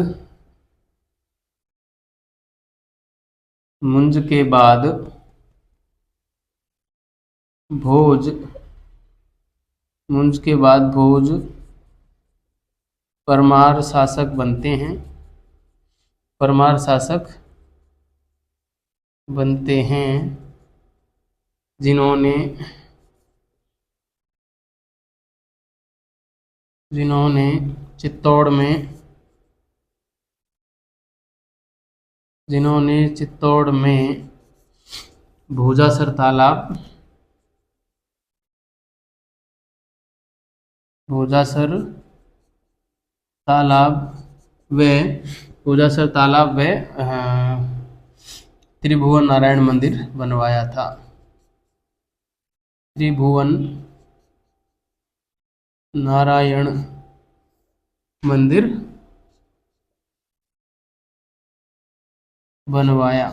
मुंज के बाद भोज, मुंज के बाद भोज परमार शासक बनते हैं, परमार शासक बनते हैं, जिन्होंने चित्तौड़ में, जिन्होंने चित्तौड़ में भोजासर तालाब भोजासर तालाब व भोजासर तालाब व त्रिभुवन नारायण मंदिर बनवाया था। त्रिभुवन नारायण मंदिर बनवाया।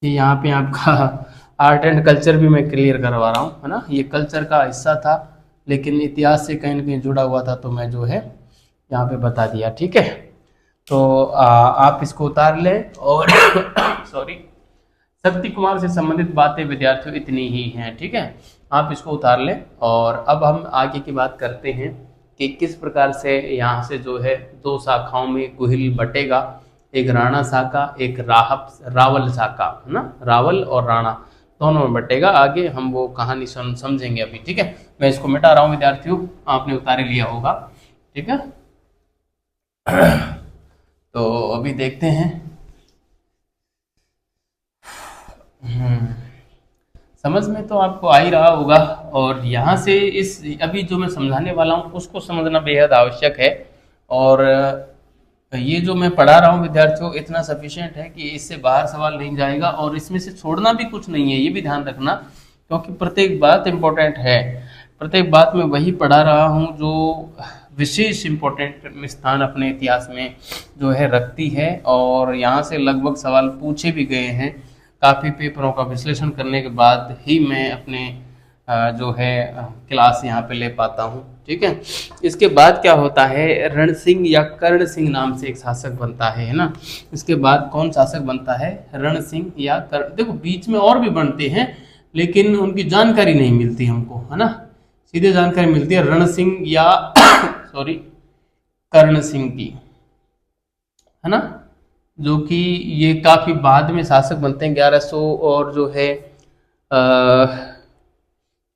ये यहाँ पे आपका आर्ट एंड कल्चर भी मैं क्लियर करवा रहा हूँ, है ना। ये कल्चर का हिस्सा था लेकिन इतिहास से कहीं ना कहीं जुड़ा हुआ था, तो मैं जो है यहाँ पे बता दिया, ठीक है। तो आप इसको उतार लें और सॉरी, शक्ति कुमार से संबंधित बातें विद्यार्थियों इतनी ही हैं, ठीक है। आप इसको उतार लें और अब हम आगे की बात करते हैं कि किस प्रकार से यहाँ से जो है दो शाखाओं में गुहिल बटेगा, एक राणा शाखा, एक रावल शाखा, है ना। रावल और राणा दोनों में बटेगा। आगे हम वो कहानी समझेंगे अभी, ठीक है। मैं इसको मिटा रहा हूँ विद्यार्थियों, आपने उतारे लिया होगा, ठीक है। तो अभी देखते हैं। समझ में तो आपको आ ही रहा होगा, और यहाँ से इस अभी जो मैं समझाने वाला हूँ उसको समझना बेहद आवश्यक है। और ये जो मैं पढ़ा रहा हूँ विद्यार्थियों इतना सफिशिएंट है कि इससे बाहर सवाल नहीं जाएगा, और इसमें से छोड़ना भी कुछ नहीं है, ये भी ध्यान रखना, क्योंकि प्रत्येक बात इम्पोर्टेंट है। प्रत्येक बात में वही पढ़ा रहा हूँ जो विशेष इम्पोर्टेंट स्थान अपने इतिहास में जो है रखती है, और यहाँ से लगभग सवाल पूछे भी गए हैं। काफ़ी पेपरों का विश्लेषण करने के बाद ही मैं अपने जो है क्लास यहाँ पे ले पाता हूँ, ठीक है। इसके बाद क्या होता है, रण सिंह या कर्ण सिंह नाम से एक शासक बनता है ना। इसके बाद कौन शासक बनता है, रण सिंह या कर्ण। देखो बीच में और भी बनते हैं लेकिन उनकी जानकारी नहीं मिलती हमको, है ना। सीधे जानकारी मिलती है रण सिंह या सॉरी कर्ण सिंह की, है ना, जो कि ये काफ़ी बाद में शासक बनते हैं। 1100 और जो है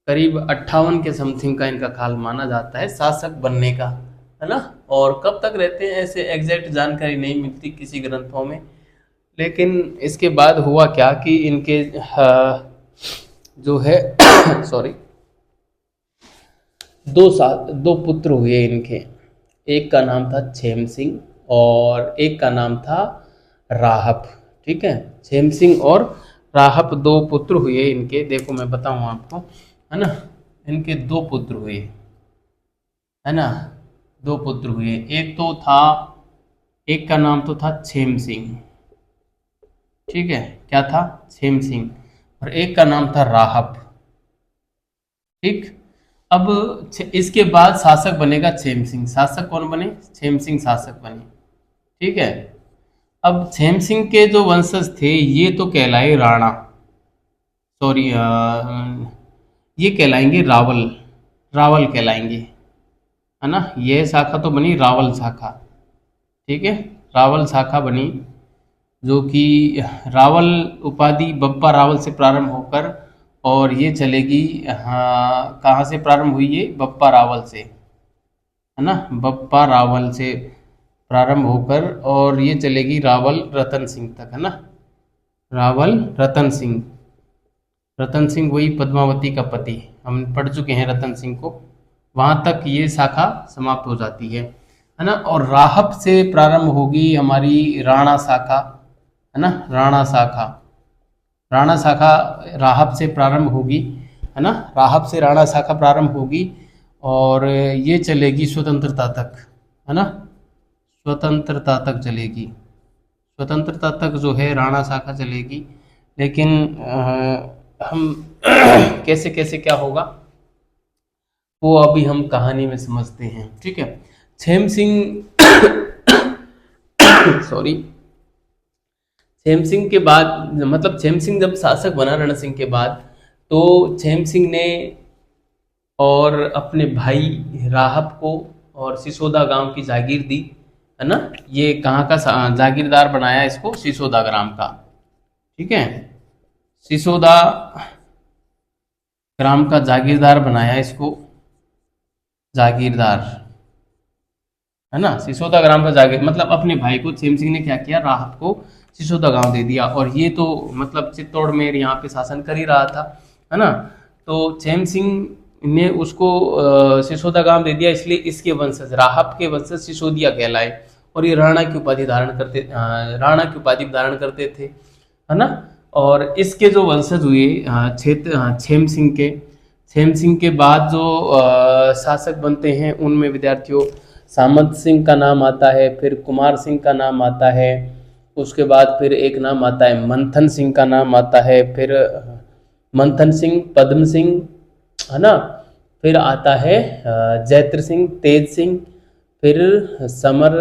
करीब 58 के समथिंग का इनका काल माना जाता है शासक बनने का, है ना। और कब तक रहते हैं ऐसे एग्जैक्ट जानकारी नहीं मिलती किसी ग्रंथों में। लेकिन इसके बाद हुआ क्या कि इनके जो है सॉरी दो पुत्र हुए इनके। एक का नाम था छेम सिंह और एक का नाम था राहप, ठीक है। छेम सिंह और राहप दो पुत्र हुए इनके। देखो मैं बताऊं आपको, है ना, इनके दो पुत्र हुए, है ना, दो पुत्र हुए। एक का नाम तो था छेम सिंह, ठीक है, क्या था, छेम सिंह, और एक का नाम था राहप, ठीक। अब इसके बाद शासक बनेगा छेम सिंह। शासक कौन बने, छेम सिंह शासक बने, ठीक है। अब छेम सिंह के जो वंशज थे ये तो कहलाए राणा, सॉरी ये कहलाएंगे रावल, रावल कहलाएंगे, है ना। ये शाखा तो बनी रावल शाखा, ठीक है, रावल शाखा बनी, जो कि रावल उपाधि बप्पा रावल से प्रारंभ होकर, और ये चलेगी, हाँ कहाँ से प्रारंभ हुई, ये बप्पा रावल से, है ना, बप्पा रावल से प्रारंभ होकर और ये चलेगी रावल रतन सिंह तक, है ना। रावल रतन सिंह, रतन सिंह वही पद्मावती का पति, हम पढ़ चुके हैं रतन सिंह को। वहाँ तक ये शाखा समाप्त हो जाती है ना। और राहप से प्रारंभ होगी हमारी राणा शाखा, है ना, राणा शाखा। राणा शाखा राहप से प्रारंभ होगी, है ना, राहप से राणा शाखा प्रारंभ होगी और ये चलेगी स्वतंत्रता तक, है ना, स्वतंत्रता तक चलेगी। स्वतंत्रता तक जो है राणा शाखा चलेगी। लेकिन हम कैसे कैसे क्या होगा वो अभी हम कहानी में समझते हैं, ठीक है। छेम सिंह सॉरी, छेम सिंह के बाद, मतलब छेम सिंह जब शासक बना रण सिंह के बाद, तो छेम सिंह ने और अपने भाई राहब को और सिसोदा गांव की जागीर दी, है ना। ये कहाँ का जागीरदार बनाया इसको, सिसोदा ग्राम का, ठीक है, सिसोदा ग्राम का जागीरदार बनाया इसको, जागीरदार, है ना। सिसोदा ग्राम का जागीर मतलब अपने भाई को छेम सिंह ने क्या किया, राहत को सिसोदा गांव दे दिया, और ये तो मतलब चित्तौड़ में यहाँ पे शासन कर ही रहा था, है ना। तो छेम सिंह ने उसको सिसोदा गांव दे दिया, इसलिए इसके वंशज राहब के वंशज सिसोदिया कहलाए और ये राणा की उपाधि धारण करते थे, है ना। और इसके जो वंशज हुए छेम सिंह के बाद जो शासक बनते हैं उनमें विद्यार्थियों सामंत सिंह का नाम आता है, फिर कुमार सिंह का नाम आता है, उसके बाद फिर एक नाम आता है मंथन सिंह का नाम आता है, फिर मंथन सिंह, पद्म सिंह, है ना। फिर आता है जैत्र सिंह, तेज सिंह, फिर समर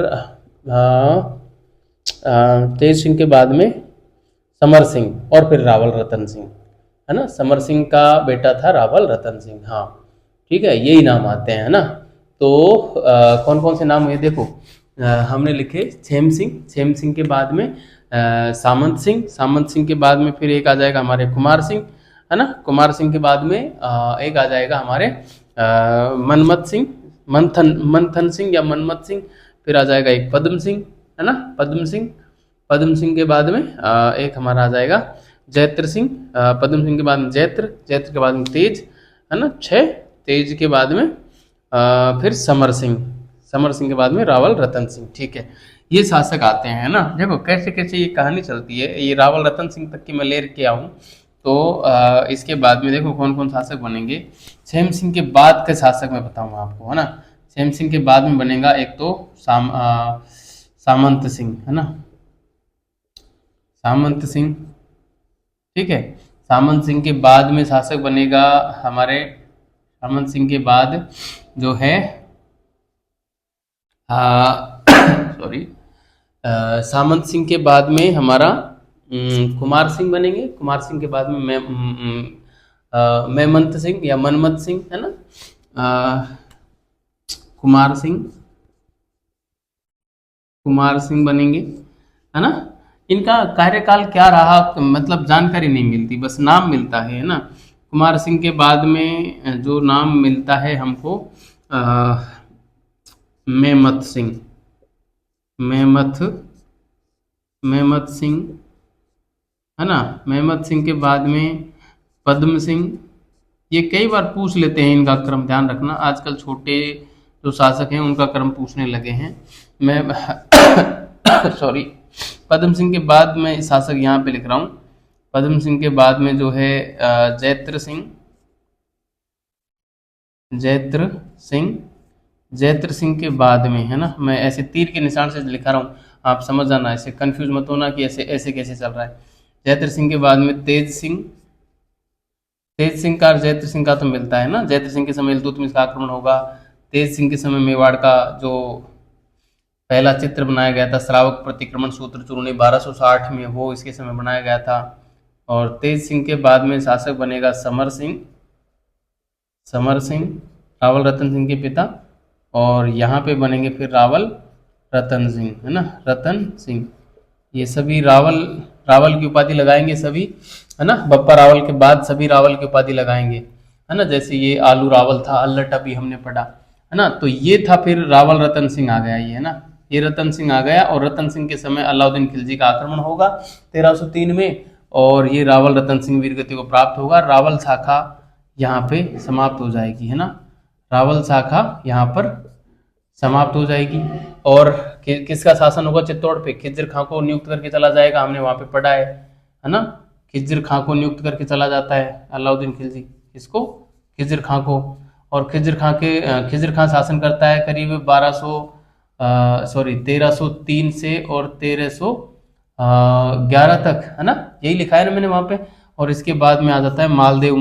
तेज सिंह के बाद में समर सिंह और फिर रावल रतन सिंह, है ना। समर सिंह का बेटा था रावल रतन सिंह, हाँ ठीक है, यही नाम आते हैं, है ना। तो कौन कौन से नाम हुए देखो, हमने लिखे छेम सिंह के बाद में सामंत सिंह के बाद में फिर एक आ जाएगा हमारे कुमार सिंह, है ना। कुमार सिंह के बाद में एक आ जाएगा हमारे मंथन सिंह या मनमत सिंह, फिर आ जाएगा एक पद्म सिंह, है ना, पद्म सिंह के बाद में एक हमारा आ जाएगा जैत्र सिंह, पद्म सिंह के बाद में जैत्र के बाद में तेज, है ना, 6 तेज के बाद में फिर समर सिंह के बाद में रावल रतन सिंह, ठीक है। ये शासक आते हैं, है ना। देखो कैसे कैसे ये कहानी चलती है, ये रावल रतन सिंह तक की मैं ले के आऊँ तो इसके बाद में देखो कौन कौन शासक बनेंगे। छेम सिंह के बाद के शासक मैं बताऊंगा आपको, है ना। छेम सिंह के बाद में बनेगा एक तो सामंत सिंह, है ना, सामंत सिंह, ठीक है। सामंत सिंह के बाद में शासक बनेगा हमारे, सामंत सिंह के बाद जो है सॉरी सामंत सिंह के बाद में हमारा कुमार सिंह बनेंगे। कुमार सिंह के बाद में मेमंत सिंह या मनमत सिंह, है ना। कुमार सिंह बनेंगे, है ना। इनका कार्यकाल क्या रहा मतलब जानकारी नहीं मिलती, बस नाम मिलता है ना। कुमार सिंह के बाद में जो नाम मिलता है हमको मेमत सिंह, है ना। मेमत सिंह के बाद में पद्म सिंह। ये कई बार पूछ लेते हैं, इनका क्रम ध्यान रखना, आजकल छोटे जो शासक हैं उनका क्रम पूछने लगे हैं। मैं सॉरी, पद्म सिंह के बाद में शासक यहाँ पे लिख रहा हूँ। पद्म सिंह के बाद में जो है जैत्र सिंह के बाद में, है ना, मैं ऐसे तीर के निशान से लिखा रहा हूँ, आप समझ जाना, ऐसे कंफ्यूज मत होना कि ऐसे ऐसे कैसे चल रहा है। जैत्र सिंह के बाद में तेज सिंह का और जैत्र सिंह का तो मिलता है ना। जैत्र सिंह के समय इल्तुतमिश का आक्रमण होगा, तेज सिंह के समय मेवाड़ का जो पहला चित्र बनाया गया था श्रावक प्रतिक्रमण सूत्र चूर्ण 1260 में, वो इसके समय बनाया गया था। और तेज सिंह के बाद में शासक बनेगा समर सिंह, रावल रतन सिंह के पिता, और यहाँ पे बनेंगे फिर रावल रतन सिंह, है ना, रतन सिंह। ये सभी रावल की उपाधि लगाएंगे सभी, है ना। बप्पा रावल के बाद सभी रावल की उपाधि लगाएंगे, है ना। जैसे ये आलू रावल था, अल्लट अभी हमने पढ़ा, है ना। तो ये था, फिर रावल रतन सिंह आ गया, ये, है ना, ये रतन सिंह आ गया। और रतन सिंह के समय अलाउद्दीन खिलजी का आक्रमण होगा 1303 में, और ये रावल रतन सिंह वीरगति को प्राप्त होगा। रावल शाखा यहाँ पे समाप्त हो जाएगी, है ना, रावल शाखा यहाँ पर समाप्त हो जाएगी। और किसका शासन होगा चित्तौड़ पे? खिज्र खां को नियुक्त करके चला जाएगा, हमने वहां पे पढ़ा है ना। खिज्र खां को नियुक्त करके चला जाता है अलाउद्दीन खिलजी, किसको? खिज्र खां को। और खिज्र खां शासन करता है करीब 1303 से और 1311 तक, है ना, यही लिखा है ना मैंने वहां पे। और इसके बाद में आ जाता है मालदेव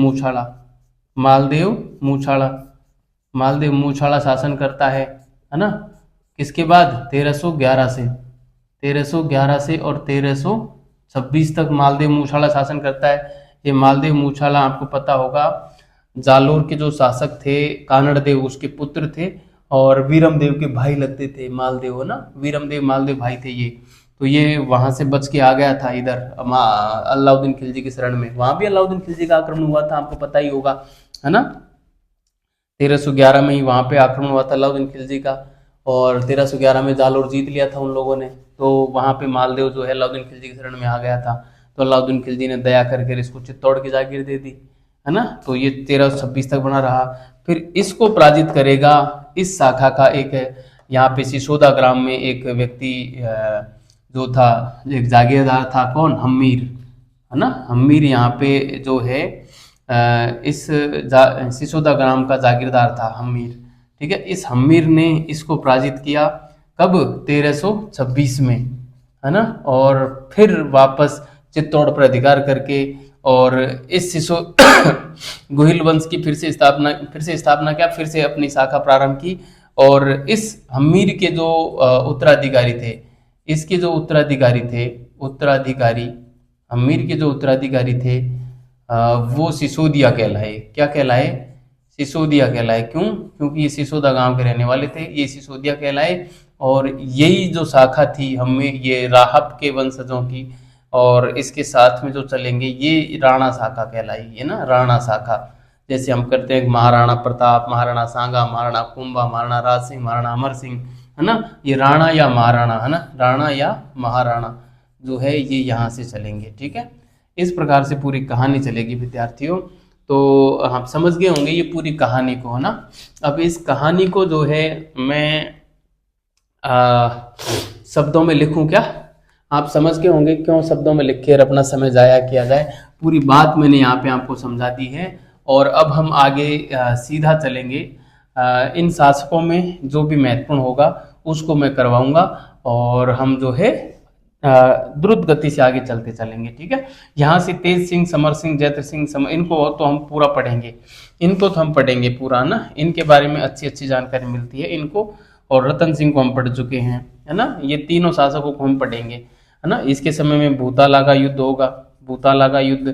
मूछाड़ा शासन करता है ना। किसके बाद? 1311 से और 1326 तक मालदेव मूछाड़ा शासन करता है। ये मालदेव मूछाड़ा आपको पता होगा जालोर के जो शासक थे कानड़ देव उसके पुत्र थे, और वीरम देव के भाई लगते थे मालदेव, है ना, वीरम देव मालदेव भाई थे ये। तो ये वहां से बच के आ गया था इधर अलाउद्दीन खिलजी की शरण में। वहां भी अलाउद्दीन खिलजी का आक्रमण हुआ था, आपको पता ही होगा, है ना। 1311 में ही वहां पे आक्रमण हुआ था अलाउद्दीन खिलजी का, और 1311 में जालोर जीत लिया था उन लोगों ने। तो वहां पे मालदेव जो है अलाउद्दीन खिलजी की शरण में आ गया था। तो अलाउद्दीन खिलजी ने दया करके इसको चित्तौड़ की जागीर दे दी, है ना। तो ये 1326 तक बना रहा। फिर इसको पराजित करेगा इस शाखा का एक, यहाँ पे सिसोदा ग्राम में एक व्यक्ति जो था, एक जागीरदार था, कौन, हम्मीर, है ना, हम्मीर यहाँ पे जो है इस सिसोदा ग्राम का जागीरदार था हम्मीर। ठीक है, इस हम्मीर ने इसको पराजित किया कब, 1326 में, है ना, और फिर वापस चित्तौड़ पर अधिकार करके और इस सिसो गोहिल वंश की फिर से स्थापना क्या, फिर से अपनी शाखा प्रारंभ की। और इस हम्मीर के जो उत्तराधिकारी थे, इसके जो उत्तराधिकारी हम्मीर के जो उत्तराधिकारी थे वो सिसोदिया कहलाए। क्या कहलाए, सिसोदिया कहलाए। क्यों, क्योंकि ये सिसोदा गांव के रहने वाले थे, ये सिसोदिया कहलाए। और यही जो शाखा थी हमें, ये राहब के वंशजों की, और इसके साथ में जो चलेंगे ये राणा शाखा कहलाई है ना, राणा शाखा। जैसे हम करते हैं महाराणा प्रताप, महाराणा सांगा, महाराणा कुंभा, महाराणा राज सिंह, महाराणा अमर सिंह, है ना, ये राणा या महाराणा, है ना, राणा या महाराणा जो है ये यहाँ से चलेंगे। ठीक है, इस प्रकार से पूरी कहानी चलेगी विद्यार्थियों। तो आप समझ गए होंगे ये पूरी कहानी को, है ना। अब इस कहानी को जो है मैं शब्दों में लिखूं क्या, आप समझ गए होंगे क्यों शब्दों में लिख कर अपना समय जाया किया जाए। पूरी बात मैंने यहाँ पे आपको समझा दी है। और अब हम आगे सीधा चलेंगे, इन शासकों में जो भी महत्वपूर्ण होगा उसको मैं करवाऊंगा, और हम जो है द्रुत गति से आगे चलते चलेंगे। ठीक है, यहाँ से तेज सिंह, समर सिंह, जैत्र सिंह, इनको तो हम पूरा पढ़ेंगे, इनको तो हम पढ़ेंगे पूरा ना, इनके बारे में अच्छी अच्छी जानकारी मिलती है इनको। और रतन सिंह को हम पढ़ चुके हैं, है ना, ये तीनों शासकों को हम पढ़ेंगे, है ना। इसके समय में भूताला का युद्ध होगा, भूताला का युद्ध,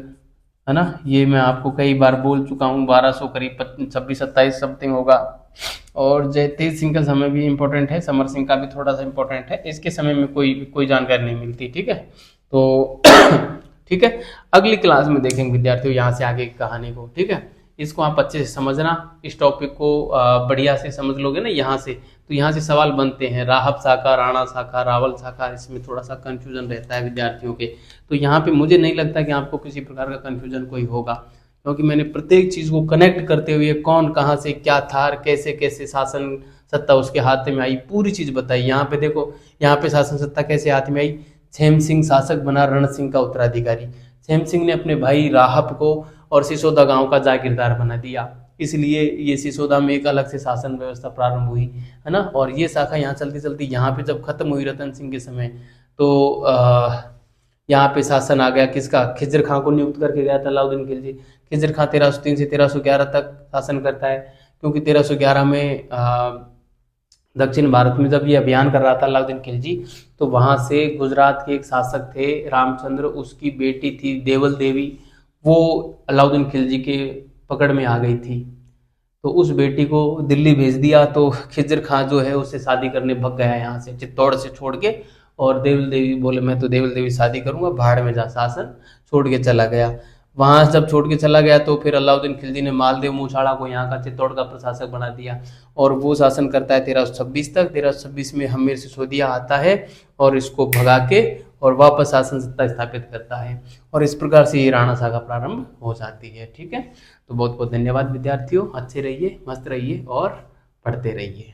है ना, ये मैं आपको कई बार बोल चुका हूँ, 1200 करीब 26-27 समथिंग होगा। और जय तेज सिंह का समय भी इम्पोर्टेंट है, समर सिंह का भी थोड़ा सा इम्पोर्टेंट है, इसके समय में कोई जानकारी नहीं मिलती। ठीक है, तो ठीक है, अगली क्लास में देखेंगे विद्यार्थियों यहाँ से आगे की कहानी को। ठीक है, इसको आप अच्छे से समझना, इस टॉपिक को बढ़िया से समझ लोगे ना यहाँ से, तो यहाँ से सवाल बनते हैं, राहब शाखा, राणा शाखा, रावल शाखा, इसमें थोड़ा सा कंफ्यूजन रहता है विद्यार्थियों के। तो यहाँ पे मुझे नहीं लगता कि आपको किसी प्रकार का कंफ्यूजन कोई होगा, क्योंकि मैंने प्रत्येक चीज को कनेक्ट करते हुए कौन कहाँ से क्या था और कैसे कैसे शासन सत्ता उसके हाथ में आई, पूरी चीज बताई। यहाँ पे देखो, यहाँ पे शासन सत्ता कैसे हाथ में आई, छेम सिंह शासक बना रण सिंह का उत्तराधिकारी। छेम सिंह ने अपने भाई राहब को और सिसोदा गांव का जागीरदार बना दिया, इसलिए ये सिसोदा में एक अलग से शासन व्यवस्था प्रारंभ हुई, है ना। और ये शाखा यहाँ चलती चलती यहाँ पे जब खत्म हुई रतन सिंह के समय, तो यहाँ पे शासन आ गया किसका, खिजर खां को नियुक्त करके गया था अलाउद्दीन खिलजी। खिजर खां 1303 से 1311 तक शासन करता है, क्योंकि 1311 में दक्षिण भारत में जब ये अभियान कर रहा था अलाउद्दीन खिलजी, तो वहां से गुजरात के एक शासक थे रामचंद्र, उसकी बेटी थी देवल देवी, वो अलाउद्दीन खिलजी के पकड़ में आ गई थी, तो उस बेटी को दिल्ली भेज दिया। तो खिजर खां जो है उससे शादी करने भग गया यहाँ से, चित्तौड़ से छोड़ के, और देवल देवी बोले मैं तो देवल देवी शादी करूंगा, भाड़ में जा, शासन छोड़ के चला गया। वहां जब छोड़ के चला गया तो फिर अलाउद्दीन खिलजी ने मालदेव मूछाड़ा को यहाँ का चित्तौड़ का प्रशासक बना दिया, और वो शासन करता है 1326 तक। 1326 में हम्मीर सिसोदिया आता है और इसको भगा के और वापस शासन सत्ता स्थापित करता है, और इस प्रकार से ये राणा शाखा प्रारंभ हो जाती है। ठीक है, तो बहुत बहुत धन्यवाद विद्यार्थियों, अच्छे रहिए, मस्त रहिए और पढ़ते रहिए।